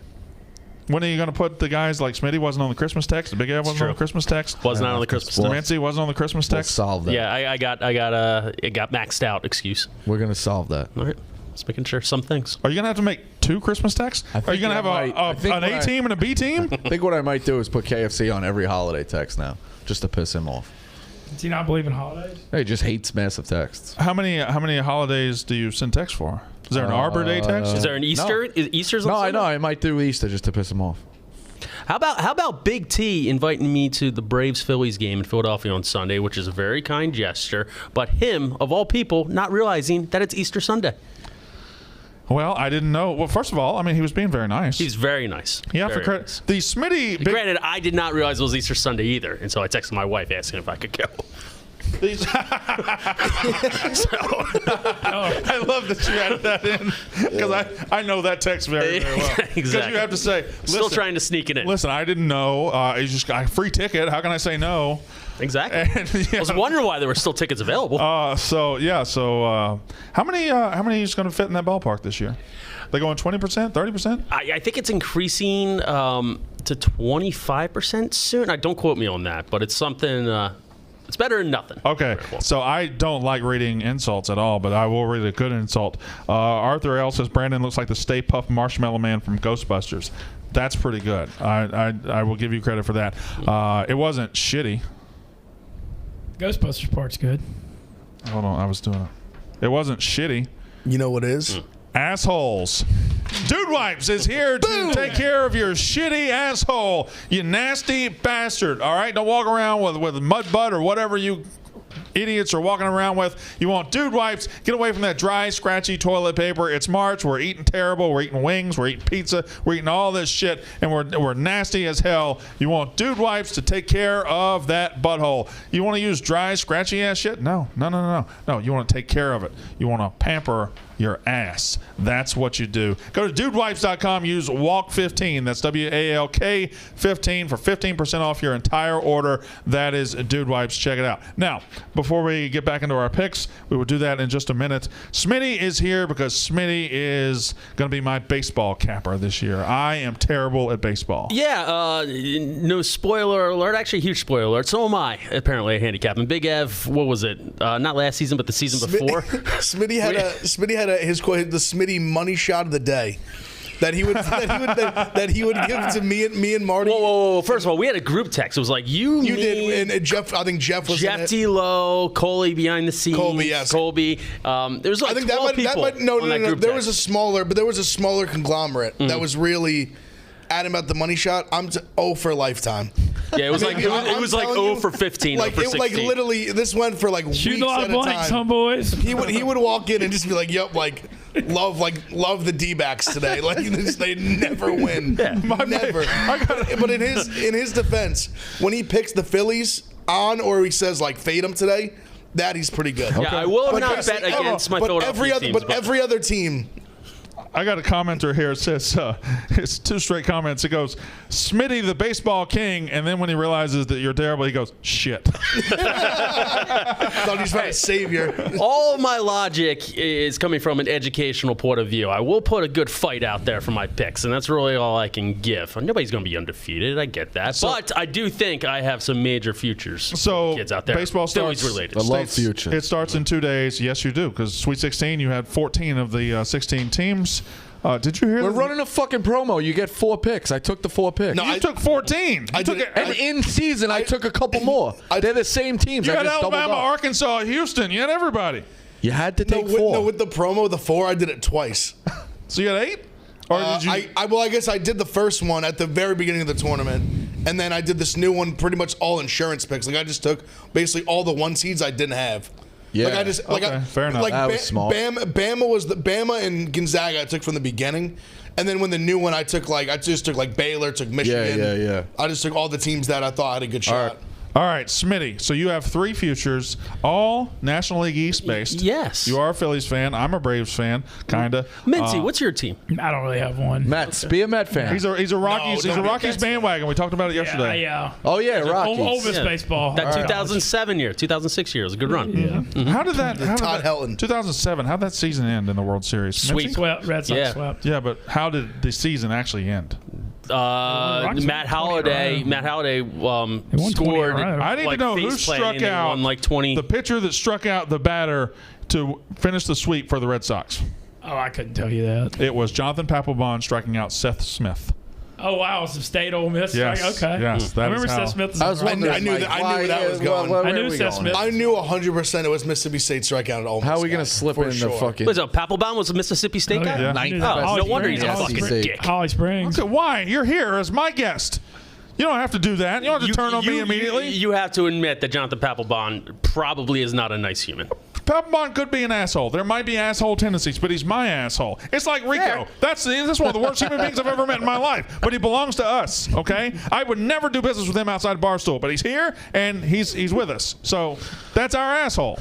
When are you going to put the guys like Smitty wasn't on the Christmas text? The Big Ed wasn't on the Christmas text? Was not on the Christmas text. Mincy wasn't on the Christmas We'll text? solve that. Yeah, it got maxed out excuse. We're gonna solve that. All right. Just making sure some things. Are you going to have to make 2 Christmas texts? Are you going to have an A team and a B team? I think what I might do is put KFC on every holiday text now, just to piss him off. Does he not believe in holidays? He just hates massive texts. How many holidays do you send text for? Is there an Arbor Day text? Is there an Easter? Is Easter's on No, I Sunday? know. I might do Easter just to piss him off. How about Big T inviting me to the Braves-Phillies game in Philadelphia on Sunday, which is a very kind gesture, but him, of all people, not realizing that it's Easter Sunday. Well, I didn't know. Well, first of all, I mean, he was being very nice. He's very nice. Yeah, Very for credit. nice. The Smitty. Granted, I did not realize it was Easter Sunday either, and so I texted my wife asking if I could go. These, I love that you added that in because I know that text very, very well. Because Exactly. you have to say, Still listen, trying to sneak it in. listen, I didn't know. It's just a free ticket. How can I say no? Exactly. And, I was wondering why there were still tickets available. So how many is going to fit in that ballpark this year? They going 20%, 30%? I think it's increasing to 25% soon. Don't quote me on that, but it's something. It's better than nothing. Okay, so I don't like reading insults at all, but I will read a good insult. Arthur L. says Brandon looks like the Stay Puft Marshmallow Man from Ghostbusters. That's pretty good. I will give you credit for that. It wasn't shitty. Ghostbusters part's good. Hold on, I was doing it. It wasn't shitty. You know what is? Assholes. Dude Wipes is here to take care of your shitty asshole, you nasty bastard. All right, don't walk around with mud butt or whatever you idiots are walking around with. You want Dude Wipes. Get away from that dry, scratchy toilet paper. It's March. We're eating terrible. We're eating wings. We're eating pizza. We're eating all this shit, and we're nasty as hell. You want Dude Wipes to take care of that butthole. You want to use dry, scratchy ass shit? No. No, you want to take care of it. You want to pamper your ass. That's what you do. Go to dudewipes.com. Use WALK15. That's WALK 15 for 15% off your entire order. That is Dude Wipes. Check it out. Now, before we get back into our picks, we will do that in just a minute. Smitty is here because Smitty is going to be my baseball capper this year. I am terrible at baseball. Yeah, no spoiler alert. Actually, huge spoiler alert. So am I, apparently, a handicap. And Big Ev, what was it? Not last season, but the season before. Smitty had his quote, the Smitty money shot of the day. That he would give to me and Marty. Whoa. First of all, we had a group text. It was like, you did, and Jeff, I think Jeff was Jeff in it. D. Lowe, Coley behind the scenes. Colby, yes. Colby. There's like I think 12 people on that group There text. was a smaller conglomerate that was really adamant about the money shot. I'm 0 for lifetime. Yeah, it was like it was like 0 for 15, like 0 for 16. like literally, this went for like Shooting weeks a lot at of a blanks, time. homeboys. He would walk in and just be like, "Yep, love the D-backs today." Like they never win, never. But in his defense, when he picks the Phillies on, or he says like fade them today, that he's pretty good. Yeah, I will But not basically- bet against my Philadelphia teams. But every other team. I got a commenter here. It says, it's 2 straight comments. It goes, Smitty, the baseball king. And then when he realizes that you're terrible, he goes, shit. Thought he's about a savior. All my logic is coming from an educational point of view. I will put a good fight out there for my picks, and that's really all I can give. Nobody's going to be undefeated. I get that. But I do think I have some major futures So kids out there. baseball starts. Phillies related. I love futures. It starts in 2 days. Yes, you do. Because Sweet 16, you had 14 of the 16 teams. Did you hear? We're running a fucking promo. You get 4 picks. I took the 4 picks. No, You took 14. I You took did- it. And in season, I took a couple more. They're the same teams. You I had just doubled Alabama, up. Arkansas, Houston. You had everybody. You had to take 4. With the promo, the 4, I did it twice. So you had 8? Or did you? I guess I did the first one at the very beginning of the tournament, and then I did this new one, pretty much all insurance picks. Like I just took basically all the 1 seeds I didn't have. Yeah. Like I just fair enough. Like That was smart. Bama was the Bama and Gonzaga I took from the beginning, and then when the new one I just took like Baylor, took Michigan. Yeah. I just took all the teams that I thought had a good shot. right. All right, Smitty. So you have 3 futures, all National League East based. Yes. You are a Phillies fan. I'm a Braves fan, kinda. Minty, what's your team? I don't really have one. Mets. Be a Met fan. He's a Rockies. No, he's a no, Rockies that's- bandwagon. We talked about it yesterday. Yeah. Oh, yeah, Rockies. Oldest baseball. That 2007 year, 2006 year was a good run. Yeah. How did that? Todd Helton. 2007. How did that season end in the World Series? Sweet. Minty? Swept. Red Sox Yeah. swept. Yeah, but how did the season actually end? Rockies Matt won 20 Holliday. in a row. Matt Holliday won 20 scored. in a row. I need like, to know who face struck planting and out won like 20. the pitcher that struck out the batter to finish the sweep for the Red Sox. Oh, I couldn't tell you that. It was Jonathan Papelbon striking out Seth Smith. Oh wow, some State Ole Miss. Yes, Okay. yes, that I remember is how- Seth Smith. I was wondering, I knew Mike, that- I knew where that was going. where I knew are we Seth going? Smith. I knew 100% it was Mississippi State strikeout at Ole Miss. How are we guy, gonna slip for in sure. the fucking? Was it Papelbon was a Mississippi State guy? yeah. ninth I knew best? that. Oh, no Holly wonder he's a Springs. fucking State. dick. Holly Springs. Okay, why? You're here as my guest. You don't have to do that. You don't have to turn on me immediately. You have to admit that Jonathan Papelbon probably is not a nice human. Papelbon could be an asshole. There might be asshole tendencies, but he's my asshole. It's like Rico. That's one of the worst human beings I've ever met in my life. But he belongs to us, okay? I would never do business with him outside Barstool, but he's here and he's with us. So that's our asshole.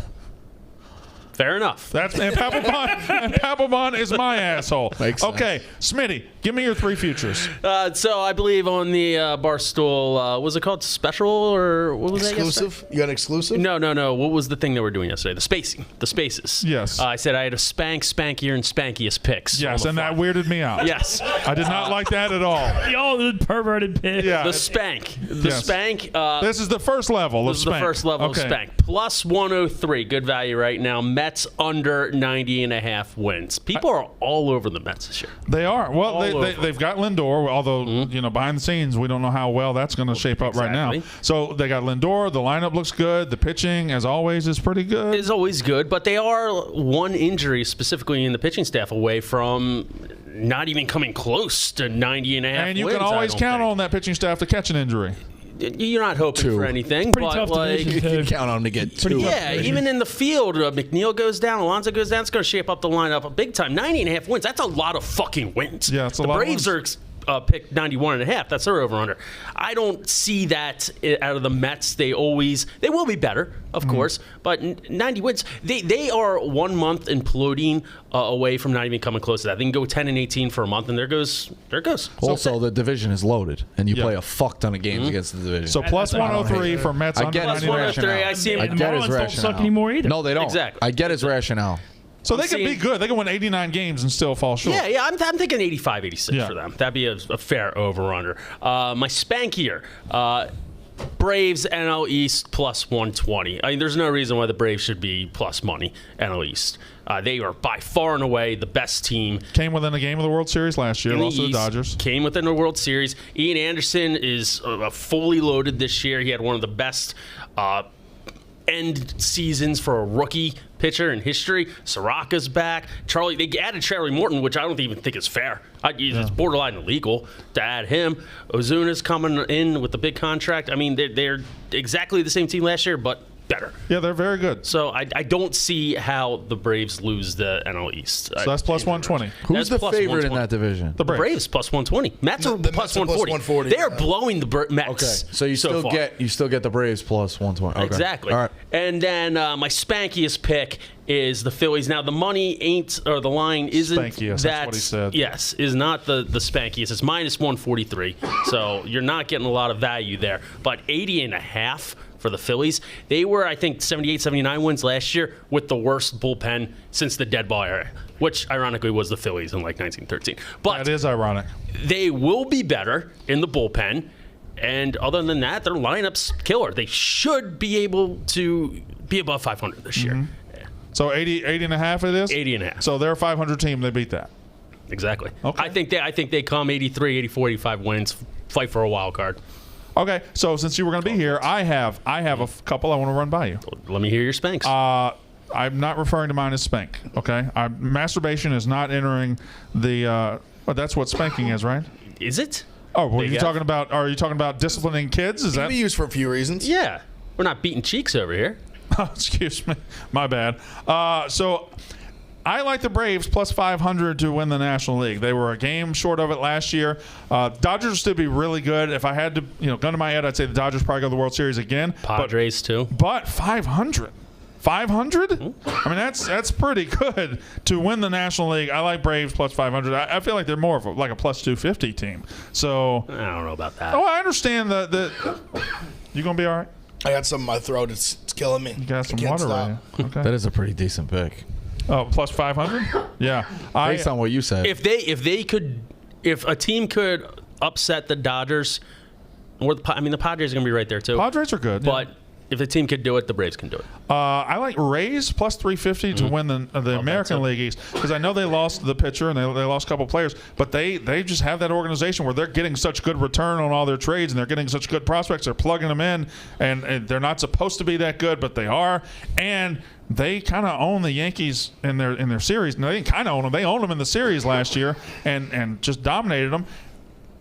Fair enough. And Papelbon is my asshole. Makes sense. Okay, Smitty, give me your 3 futures. So I believe on the Barstool, was it called Special or what was that? Exclusive? You got an exclusive? No. What was the thing they were doing yesterday? The spaces. Yes. I said I had a spankier, and spankiest picks. Yes, on and the that fly. weirded me out. Yes. I did not like that at all. Y'all the perverted pig. Yeah. The spank. The Yes. spank. This is the first level of This is the spank. first level Okay. of spank. Plus 103. Good value right now. Mets under 90.5 wins. People are all over the Mets this year. They are. Well, over. they've got Lindor, although, behind the scenes, we don't know how well that's going to shape up right now. Exactly. So they got Lindor. The lineup looks good. The pitching, as always, is pretty good. Is always good, but they are one injury specifically in the pitching staff away from not even coming close to 90.5 And you wins, can always I don't count think. on that pitching staff to catch an injury. You're not hoping for anything, Pretty but tough like, division, You too. count on him to get two. yeah, even in the field, McNeil goes down, Alonso goes down. It's going to shape up the lineup big time. 90.5 wins. That's a lot of fucking wins. Yeah, it's a the lot of Braves wins. are picked 91.5. That's their over/under. I don't see that out of the Mets. They will be better, of course, but 90 wins. They are 1 month imploding away from not even coming close to that. They can go 10-18 for a month, and there goes. Also, the division is loaded, and you Yeah. play a fuck ton of games against the division. So plus that's- 103 for Mets I under get his 99. 103, I see him. I And get his Marlins don't rationale. suck anymore either. No, they don't. Exactly. I get his rationale. So they could be seeing- good. They could win 89 games and still fall short. Yeah, I'm thinking 85, 86 Yeah. for them. That'd be a fair over/under. My spankier, Braves NL East plus 120. I mean, there's no reason why the Braves should be plus money NL East. They are by far and away the best team Came within a game of the World Series last year. in the Lost to the East. Dodgers. Came within the World Series. Ian Anderson is fully loaded this year. He had one of the best end seasons for a rookie pitcher in history. Soraka's back. They added Charlie Morton, which I don't even think is fair. It's borderline illegal to add him. Ozuna's coming in with the big contract. I mean, they're exactly the same team last year, but better. Yeah, they're very good. So I don't see how the Braves lose the NL East. So that's plus 120. Who's That's the plus favorite in 120. that division? The Braves. Braves plus 120. Mets are The plus Mets are plus 140. 140, They are yeah. blowing the Mets. Okay, so you still far. get the Braves plus 120. Okay. Exactly. All right. And then my spankiest pick is the Phillies. Now the money ain't, or the line isn't. Spankiest, that's what he said. Yes, is not the spankiest. It's minus 143. So you're not getting a lot of value there. But 80.5 for the Phillies. They were, I think, 78, 79 wins last year with the worst bullpen since the dead ball era, which ironically was the Phillies in like 1913. But That is ironic. they will be better in the bullpen. And other than that, their lineup's killer. They should be able to be above 500 this year. So 80 and a half it is? 80.5. So they're a 500 team. They beat that. Exactly. Okay. I think they come 83, 84, 85 wins, fight for a wild card. Okay, so since you were going to be here, I have a couple I want to run by you. Let me hear your spanks. I'm not referring to mine as spank. Okay, masturbation is not entering the. Well, that's what spanking is, right? Is it? Oh, well, Big you F? talking about? Are you talking about disciplining kids? Is It that? can be used for a few reasons. Yeah. We're not beating cheeks over here. Excuse me, my bad. So I like the Braves plus 500 to win the National League. They were a game short of it last year. Dodgers will still be really good. If I had to, gun to my head, I'd say the Dodgers probably go to the World Series again. Padres too. But 500. 500? I mean, that's pretty good to win the National League. I like Braves plus 500. I feel like they're more of like a plus 250 team. So, I don't know about that. I understand that. You going to be all right? I got something in my throat. It's killing me. You got some I can't water stop. right here. Okay. That is a pretty decent pick. Oh, plus 500? Yeah. Based on what you said. If a team could upset the Dodgers, or the Padres are going to be right there too. Padres are good. But If the team could do it, the Braves can do it. I like Rays plus 350 to win the American League East because I know they lost the pitcher and they lost a couple players, but they just have that organization where they're getting such good return on all their trades and they're getting such good prospects. They're plugging them in, and they're not supposed to be that good, but they are. And they kind of own the Yankees in their series. No, they didn't kind of own them. They owned them in the series last year and just dominated them.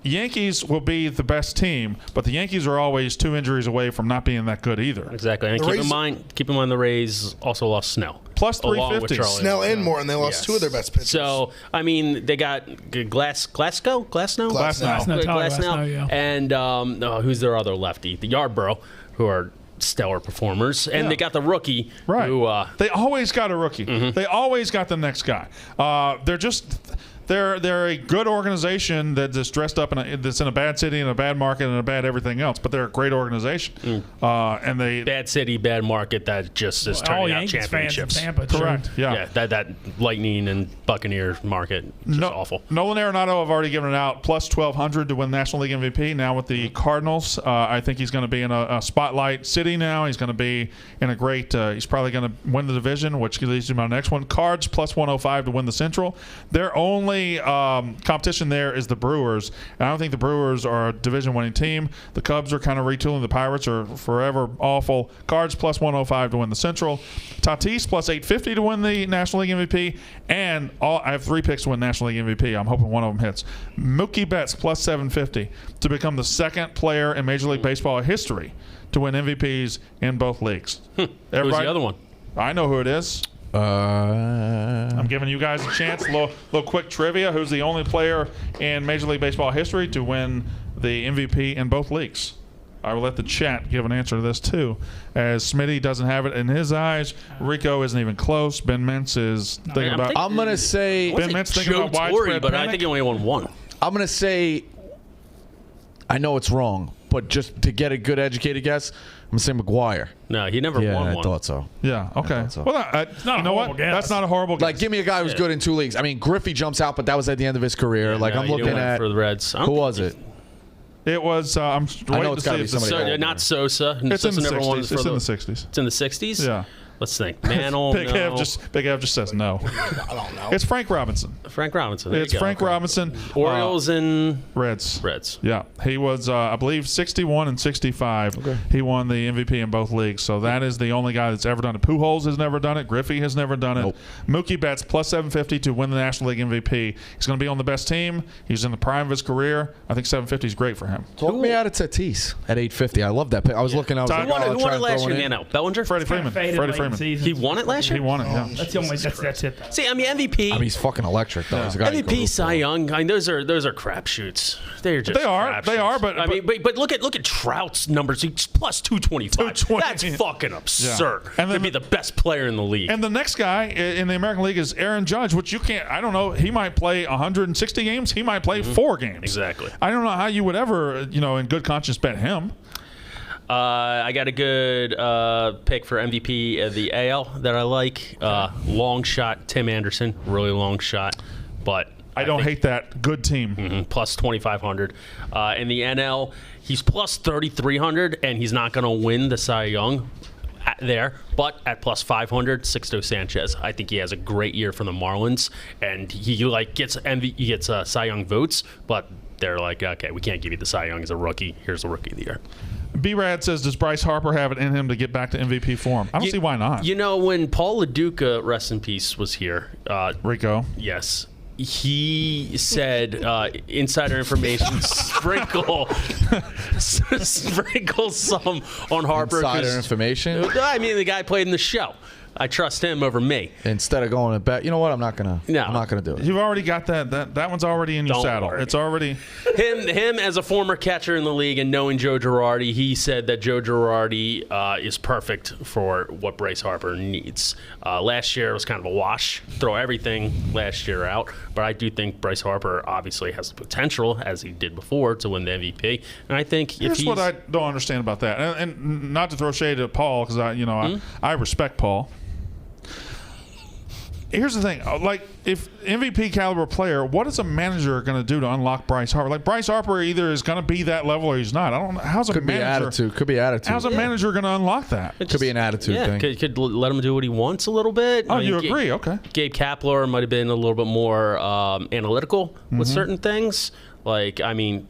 Yankees will be the best team, but the Yankees are always 2 injuries away from not being that good either. Exactly. And keep in mind the Rays also lost Snell. Plus 350. Snell and Moore, and they lost 2 of their best pitchers. So, I mean, they got Glasnow? Yeah. And who's their other lefty? The Yarborough, who are stellar performers. And they got the rookie. Right. Who, they always got a rookie. They always got the next guy. They're a good organization that's dressed up that's in a bad city and a bad market and a bad everything else, but they're a great organization. And they bad city, bad market that just is turning out Yankees championships. fans in Tampa, correct. Yeah. That Lightning and Buccaneer market just awful. Nolan Arenado, I've already given it out plus 1,200 to win National League MVP. Now with the Cardinals, I think he's going to be in a spotlight city now. He's going to be in a great. He's probably going to win the division, which leads to my next one. Cards plus 105 to win the Central. Their only competition there is the Brewers, and I don't think the Brewers are a division-winning team. The Cubs are kind of retooling. The Pirates are forever awful. Cards plus 105 to win the Central. Tatis plus 850 to win the National League MVP, and I have 3 picks to win National League MVP. I'm hoping one of them hits. Mookie Betts plus 750 to become the second player in Major League Baseball history to win MVPs in both leagues. Who's the other one? I know who it is. I'm giving you guys a chance. Little quick trivia. Who's the only player in Major League Baseball history to win the MVP in both leagues? I will let the chat give an answer to this too, as Smitty doesn't have it in his eyes. Rico isn't even close. Ben Mintz is thinking about. I'm gonna say Ben Mintz thinking Joe about widespread but panic. I think he only won 1. I'm gonna say. I know it's wrong, but just to get a good educated guess, I'm gonna say McGuire. No, he never Yeah, won I one. thought so. Yeah. Okay. so. Well, not you know a what? horrible guess. That's not a horrible guess. Like, give me a guy who's good in 2 leagues. I mean, Griffey jumps out, but that was at the end of his career. Like, No, I'm he looking went at for the Reds. who was it? It was. I'm I know waiting it's to gotta see be if somebody this. older. Not Sosa. It's in Sosa the never won 60s. for It's in the 60s. It's in the 60s? Yeah. Let's think. Mantle, Big no. Ev just says no. I don't know. It's Frank Robinson. Frank Robinson. There It's you go. Frank Robinson. Orioles and Reds. Reds. Yeah, he was, I believe, 61 and 65. Okay. He won the MVP in both leagues, so that is the only guy that's ever done it. Pujols has never done it. Griffey has never done it. Nope. Mookie Betts plus 750 to win the National League MVP. He's going to be on the best team. He's in the prime of his career. I think 750 is great for him. Talk me out of Tatis at 850. I love that pick. I was looking. I was Who like, won it- oh, Who I'll won try it and last throw year one in in. the NL? Bellinger? Freddie Freeman. Faded Freddie late in Freeman. the season. He won it last year? He won it, yeah. That's the only. That's it. Though. See, I mean, MVP. I mean, he's fucking electric though. He's a guy you go MVP, root Cy for. Young. I mean, those are crapshoots. They're just They are, crapshoots. but- I mean, but look at Trout's numbers. He's plus 225. 220. That's fucking absurd. And then to be the best player in the league. And the next guy in the American League is Aaron Judge, which you can't. I don't know. He might play 160 games. He might play 4 games. Exactly. I don't know how you would ever, in good conscience, bet him. I got a good pick for MVP of the AL that I like. Long shot, Tim Anderson. Really long shot, but I don't hate that. Good team. plus 2,500. In the NL, he's plus 3,300, and he's not going to win the Cy Young there. But at plus 500, Sixto Sanchez. I think he has a great year for the Marlins, and he gets Cy Young votes, but they're like, okay, we can't give you the Cy Young as a rookie. Here's the rookie of the year. B-Rad says, does Bryce Harper have it in him to get back to MVP form? I don't see why not. When Paul LaDuca, rest in peace, was here, Rico. yes, he said insider information sprinkle some on Harper. Insider 'cause- information. I mean, the guy played in the show. I trust him over me. Instead of going to bet, you know what? I'm not gonna. No. I'm not gonna do it. You've already got that one's already in your Don't saddle. worry. It's already. Him as a former catcher in the league and knowing Joe Girardi, he said that Joe Girardi is perfect for what Bryce Harper needs. Last year it was kind of a wash. Throw everything last year out. But I do think Bryce Harper obviously has the potential, as he did before, to win the MVP. And I think if Here's what I don't understand about that, and not to throw shade at Paul, because I respect Paul. here's the thing. Like, if MVP caliber player, what is a manager going to do to unlock Bryce Harper? Like, Bryce Harper either is going to be that level or he's not. I don't know. How's a manager? Could be attitude. How's a manager going to unlock that? Could be an attitude thing. Could let him do what he wants a little bit. Oh, you agree? Okay. Gabe Kapler might have been a little bit more analytical with certain things. Like, I mean,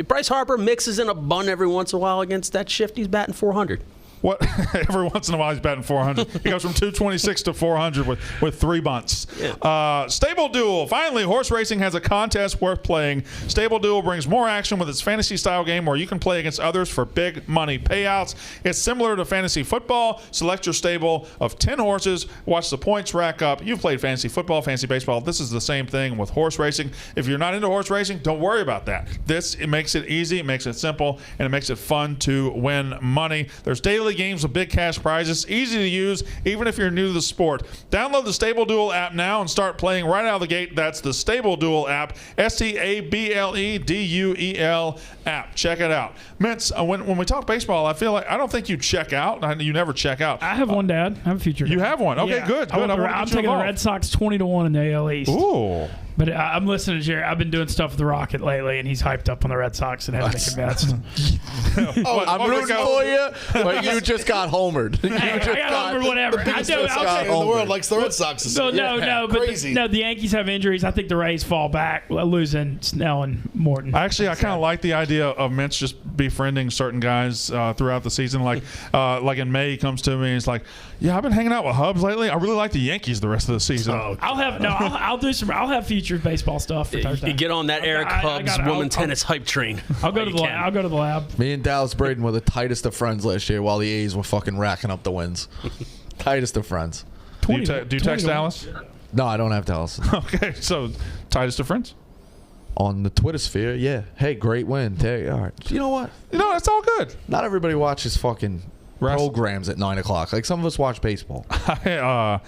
Bryce Harper mixes in a bun every once in a while against that shift. He's batting 400. What? Every once in a while he's batting 400. He goes from 226 to 400 with 3 bunts. Yeah. Stable Duel. Finally, horse racing has a contest worth playing. Stable Duel brings more action with its fantasy-style game where you can play against others for big money payouts. It's similar to fantasy football. Select your stable of 10 horses. Watch the points rack up. You've played fantasy football, fantasy baseball. This is the same thing with horse racing. If you're not into horse racing, don't worry about that. It makes it easy, it makes it simple, and it makes it fun to win money. There's daily games with big cash prizes, easy to use even if you're new to the sport. Download the Stable Duel app now and start playing right out of the gate. That's the Stable Duel app, StableDuel app. Check it out. Mintz, when we talk baseball, I feel like I don't think you check out. You never check out. I have one, Dad. I have a future. You have one. Okay, Yeah. good. I'm taking the Red Sox 20-1 in the AL East. Ooh. But I'm listening to Jerry. I've been doing stuff with the Rocket lately, and he's hyped up on the Red Sox and hasn't been convinced. I'm rooting for you, but you just got homered. Hey, I got homered, whatever. I do. Guy in the world likes the Red Sox. No, but Crazy. the Yankees have injuries. I think the Rays fall back, losing Snell and Morton. Actually, I kind of like the idea of Mintz just befriending certain guys throughout the season. Like in May, he comes to me and he's like, "Yeah, I've been hanging out with Hubs lately. I really like the Yankees the rest of the season." I'll do some. I'll have future baseball stuff for Thursday. You get on that Eric Hubs woman tennis hype train. I'll go to the lab. I'll go to the lab. Me and Dallas Braden were the tightest of friends last year while the A's were fucking racking up the wins. Tightest of friends. Do you text Dallas? No, I don't have Dallas. Okay, so tightest of friends? On the Twitter sphere, yeah. Hey, great win. Hey, all right. You know what? That's all good. Not everybody watches fucking programs at 9 o'clock. Like, some of us watch baseball. How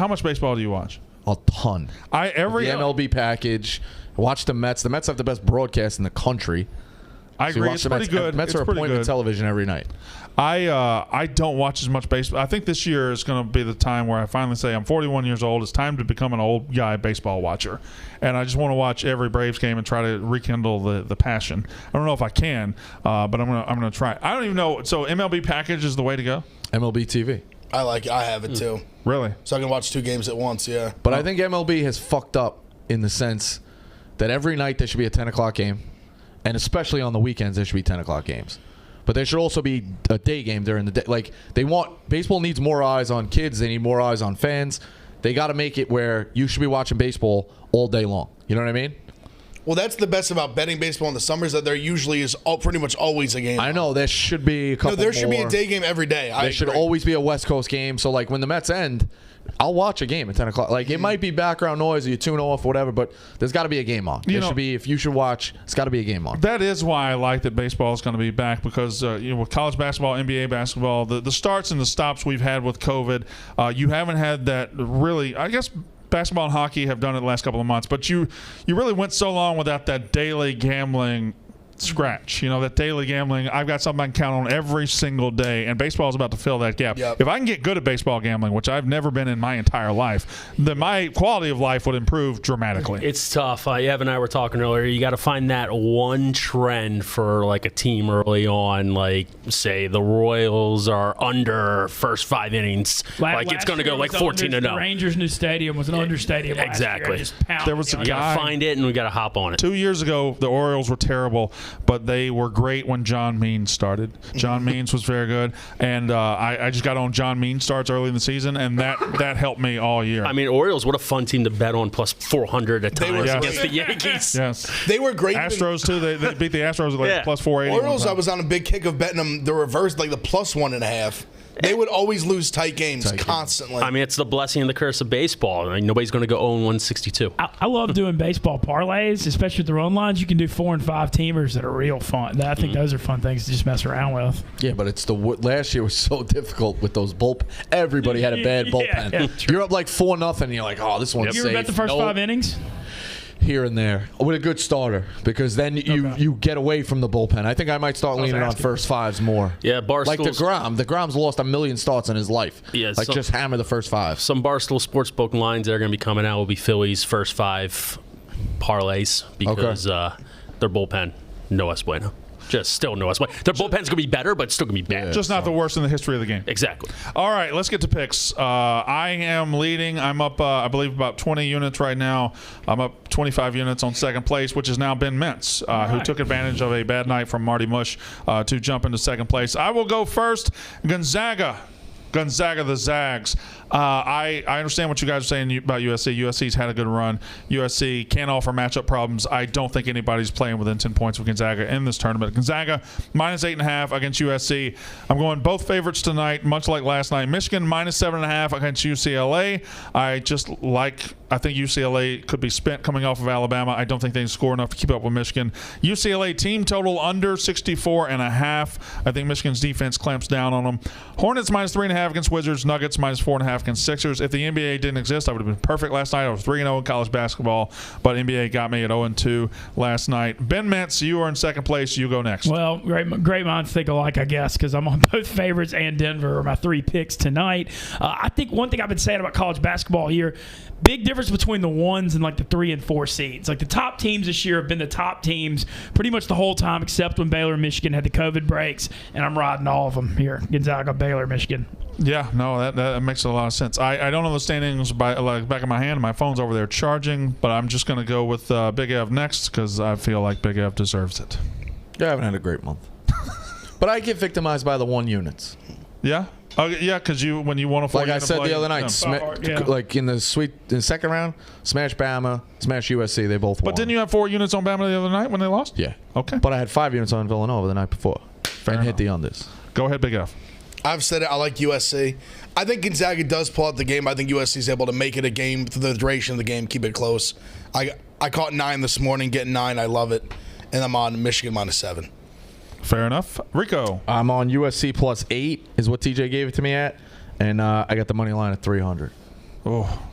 much baseball do you watch? A ton. The MLB package. Watch the Mets. The Mets have the best broadcast in the country. I agree. It's pretty good. Mets are appointment television every night. I don't watch as much baseball. I think this year is going to be the time where I finally say I'm 41 years old. It's time to become an old guy baseball watcher, and I just want to watch every Braves game and try to rekindle the passion. I don't know if I can, but I'm gonna try. I don't even know. So MLB package is the way to go. MLB TV. I have it too. Really? So I can watch 2 games at once. Yeah. But I think MLB has fucked up in the sense that every night there should be a 10 o'clock game, and especially on the weekends there should be 10 o'clock games. But there should also be a day game during the day. Like, baseball needs more eyes on kids. They need more eyes on fans. They got to make it where you should be watching baseball all day long. You know what I mean? Well, that's the best about betting baseball in the summers, that there usually is pretty much always a game. I know. There should be a couple more. No, there should be a day game every day. There should always be a West Coast game. So, like, when the Mets end, I'll watch a game at 10 o'clock. Like, it might be background noise or you tune off or whatever, but there's got to be a game on. If you should watch, it's got to be a game on. That is why I like that baseball is going to be back, because with college basketball, NBA basketball, the starts and the stops we've had with COVID, you haven't had that really, I guess. Basketball and hockey have done it the last couple of months, but you really went so long without that daily gambling scratch. That daily gambling, I've got something I can count on every single day, and baseball is about to fill that gap. Yep. If I can get good at baseball gambling, which I've never been in my entire life, then my quality of life would improve dramatically. It's tough. Ev and I were talking earlier. You got to find that one trend for like a team early on. Like, say the Royals are under first 5 innings. It's going to go like 14-0. The Rangers' new stadium was an under stadium. Exactly. There was a guy. You got to find it, and we got to hop on it. 2 years ago, the Orioles were terrible, but they were great when John Means started. John Means was very good, and I just got on John Means starts early in the season, and that helped me all year. I mean, Orioles, what a fun team to bet on, plus 400 at times against the Yankees. Yes. They were great. Astros, too. They beat the Astros with plus 480. Orioles, I was on a big kick of betting them the reverse, like the plus 1.5. They would always lose tight games constantly. I mean, it's the blessing and the curse of baseball. I mean, nobody's going to go 0-162. I love doing baseball parlays, especially with the run lines. You can do 4 and 5 teamers that are real fun. I think those are fun things to just mess around with. Yeah, but it's last year was so difficult with those everybody had a bad bullpen. Yeah, you're up like 4-0, and you're like, oh, this one's safe. You ever bet the first 5 innings? here and there with a good starter, because then you get away from the bullpen. I think I might start leaning on first fives more. Yeah, Barstool. Like DeGrom's lost 1 million starts in his life. Yeah, like just hammer the first five. Some Barstool Sportsbook lines that are going to be coming out will be Phillies first 5 parlays because their bullpen, no es bueno. Just still no es bueno. Their bullpen's going to be better, but it's still going to be bad. Just not the worst in the history of the game. Exactly. All right, let's get to picks. I am leading. I'm up, I believe, about 20 units right now. I'm up 25 units on second place, which is now Ben Mintz, who took advantage of a bad night from Marty Mush to jump into second place. I will go first. Gonzaga, the Zags. I understand what you guys are saying about USC. USC's had a good run. USC can offer matchup problems. I don't think anybody's playing within 10 points with Gonzaga in this tournament. Gonzaga minus 8.5 against USC. I'm going both favorites tonight, much like last night. Michigan minus 7.5 against UCLA. I think UCLA could be spent coming off of Alabama. I don't think they can score enough to keep up with Michigan. UCLA team total under 64.5. I think Michigan's defense clamps down on them. Hornets minus 3.5 against Wizards. Nuggets minus 4.5 against Sixers. If the NBA didn't exist, I would have been perfect last night. I was 3-0 in college basketball, but NBA got me at 0-2 last night. Ben Mintz, you are in second place. You go next. Well, great minds think alike, I guess, because I'm on both favorites and Denver are my 3 picks tonight. I think one thing I've been saying about college basketball here, big difference between the 1s and like the 3 and 4 seeds. Like the top teams this year have been the top teams pretty much the whole time, except when Baylor and Michigan had the COVID breaks, and I'm riding all of them here. Gonzaga, Baylor, Michigan. Yeah, no, that makes a lot of sense. I don't know the standings by like back of my hand. My phone's over there charging, but I'm just going to go with Big Ev next because I feel like Big Ev deserves it. Yeah, I haven't had a great month. But I get victimized by the 1 units. Yeah? Oh, yeah, because when you want to like I said the other night, like in the second round, smash Bama, smash USC. They both won. But didn't you have 4 units on Bama the other night when they lost? Yeah. Okay. But I had 5 units on Villanova the night before. Fair and enough. hit the unders. Go ahead, Big F. I've said it. I like USC. I think Gonzaga does pull out the game. I think USC is able to make it a game for the duration of the game, keep it close. I caught 9 this morning, getting 9. I love it. And I'm on Michigan minus 7. Fair enough. Rico. I'm on USC plus 8 is what TJ gave it to me at. And I got the money line at 300. Oh.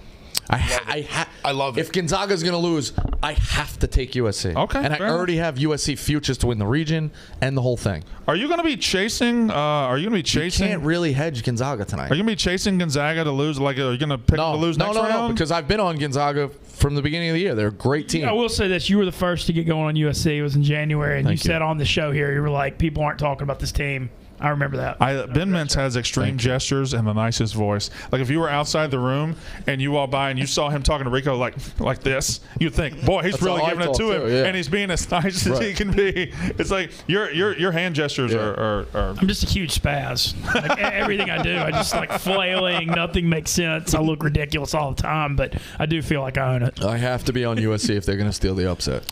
I love it. If Gonzaga's going to lose, I have to take USC. Okay. And I already have USC futures to win the region and the whole thing. Are you going to be chasing? You can't really hedge Gonzaga tonight. Are you going to be chasing Gonzaga to lose? Like, are you going to pick them to lose next round? No, because I've been on Gonzaga from the beginning of the year. They're a great team. I will say this. You were the first to get going on USC. It was in January, and Thank you said on the show here, you were like, people aren't talking about this team. I remember that. Ben Mintz has extreme gestures and the nicest voice. Like if you were outside the room and you walked by and you saw him talking to Rico like this, you'd think, boy, he's really giving it to him, and he's being as nice as he can be. It's like your hand gestures are. I'm just a huge spaz. Like, everything I do, I just like flailing. Nothing makes sense. I look ridiculous all the time, but I do feel like I own it. I have to be on USC if they're going to steal the upset.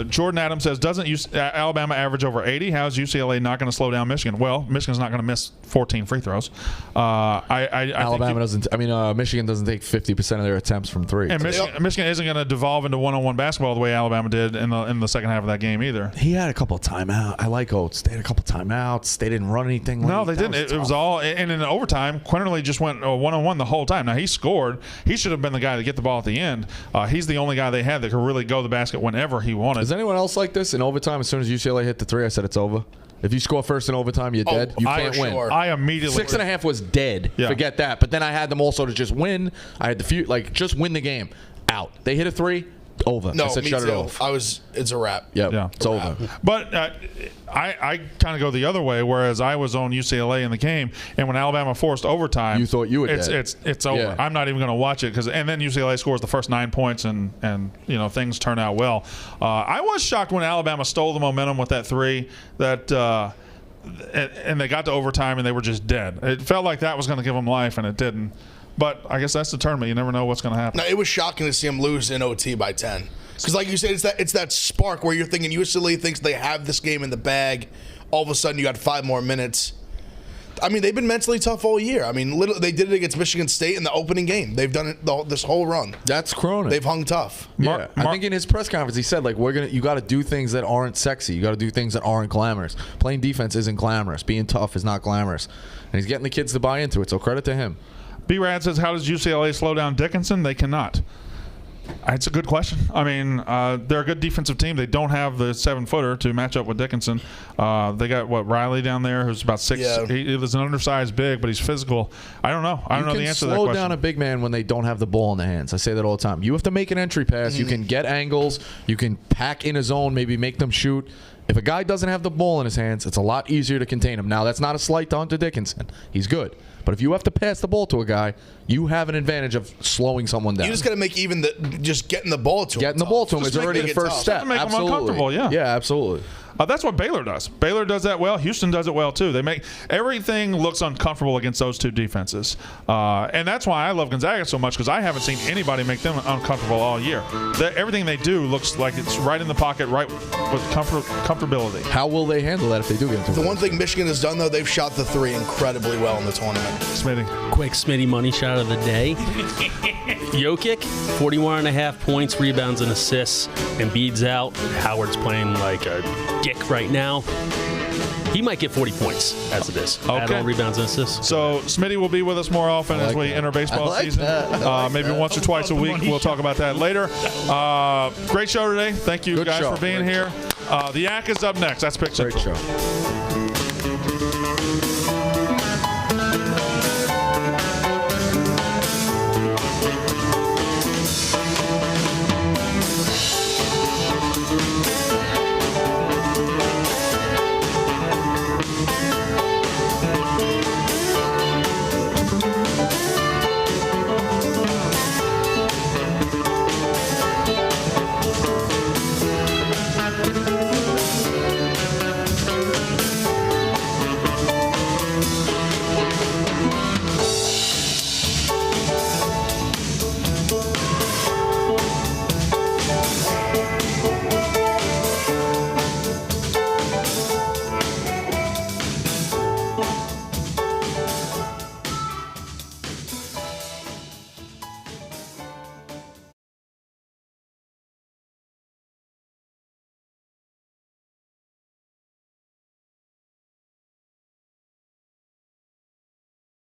Jordan Adams says, doesn't Alabama average over 80? How is UCLA not going to slow down Michigan? Well, Michigan's not going to miss 14 free throws. Michigan doesn't take 50% of their attempts from 3. And Michigan isn't going to devolve into one-on-one basketball the way Alabama did in the second half of that game either. He had a couple of timeouts. I like Oates. They had a couple of timeouts. They didn't run anything. No, they didn't. It was all. And in overtime, Quinterly just went one-on-one the whole time. Now, he scored. He should have been the guy to get the ball at the end. He's the only guy they had that could really go the basket whenever he wanted. Is anyone else like this? In overtime, as soon as UCLA hit the 3, I said it's over. If you score first in overtime, you're dead. You can't win. Sure. I immediately 6.5 was dead. Yeah. Forget that. But then I had them also to just win. I had just win the game. Out. They hit a 3. Over. No, I said me shut too. it off. It's a wrap. Yep. Yeah. It's over. But I kind of go the other way, whereas I was on UCLA in the game, and when Alabama forced overtime, You thought you were dead. It's over. Yeah. I'm not even going to watch it and then UCLA scores the first 9 points, and things turn out well. I was shocked when Alabama stole the momentum with that 3 and they got to overtime and they were just dead. It felt like that was going to give them life, and it didn't. But I guess that's the tournament. You never know what's going to happen. No, it was shocking to see him lose in OT by 10. Because like you said, it's that spark where you're thinking UCLA thinks they have this game in the bag. All of a sudden, you got 5 more minutes. I mean, they've been mentally tough all year. I mean, they did it against Michigan State in the opening game. They've done it this whole run. That's Cronin. They've hung tough. I think in his press conference he said, like, you got to do things that aren't sexy. You got to do things that aren't glamorous. Playing defense isn't glamorous. Being tough is not glamorous. And he's getting the kids to buy into it. So credit to him. B-Rad says, how does UCLA slow down Dickinson? They cannot. It's a good question. I mean, they're a good defensive team. They don't have the 7-footer to match up with Dickinson. They got Riley down there, who's about 6. Yeah. He is an undersized big, but he's physical. I don't know. I don't know the answer to that slow question. down a big man when they don't have the ball in the hands. I say that all the time. You have to make an entry pass. You can get angles. You can pack in a zone, maybe make them shoot. If a guy doesn't have the ball in his hands, it's a lot easier to contain him. Now, that's not a slight to Hunter Dickinson. He's good. But if you have to pass the ball to a guy, you have an advantage of slowing someone down. You just got to make even just getting the ball to him. Getting the ball to him is already the first step. Make them Absolutely. uncomfortable, yeah. Yeah, absolutely. That's what Baylor does. Baylor does that well. Houston does it well too. They make everything looks uncomfortable against those two defenses, and that's why I love Gonzaga so much, because I haven't seen anybody make them uncomfortable all year. Everything they do looks like it's right in the pocket, right with comfortability. How will they handle that if they do get into The one thing Michigan has done, though, they've shot the 3 incredibly well in the tournament. Smitty. Quick Smitty money shot of the day. Jokic, 41.5 points, rebounds, and assists. Embiid's out. Howard's playing like a dick right now. He might get 40 points as it is. Add Okay. all rebounds and assists. So Smitty will be with us more often as we enter baseball season. Maybe once or twice a week. We'll talk about that later. Great show today. Thank you Good guys show. for being Great here. The Yak is up next. That's Pick Great Central. show.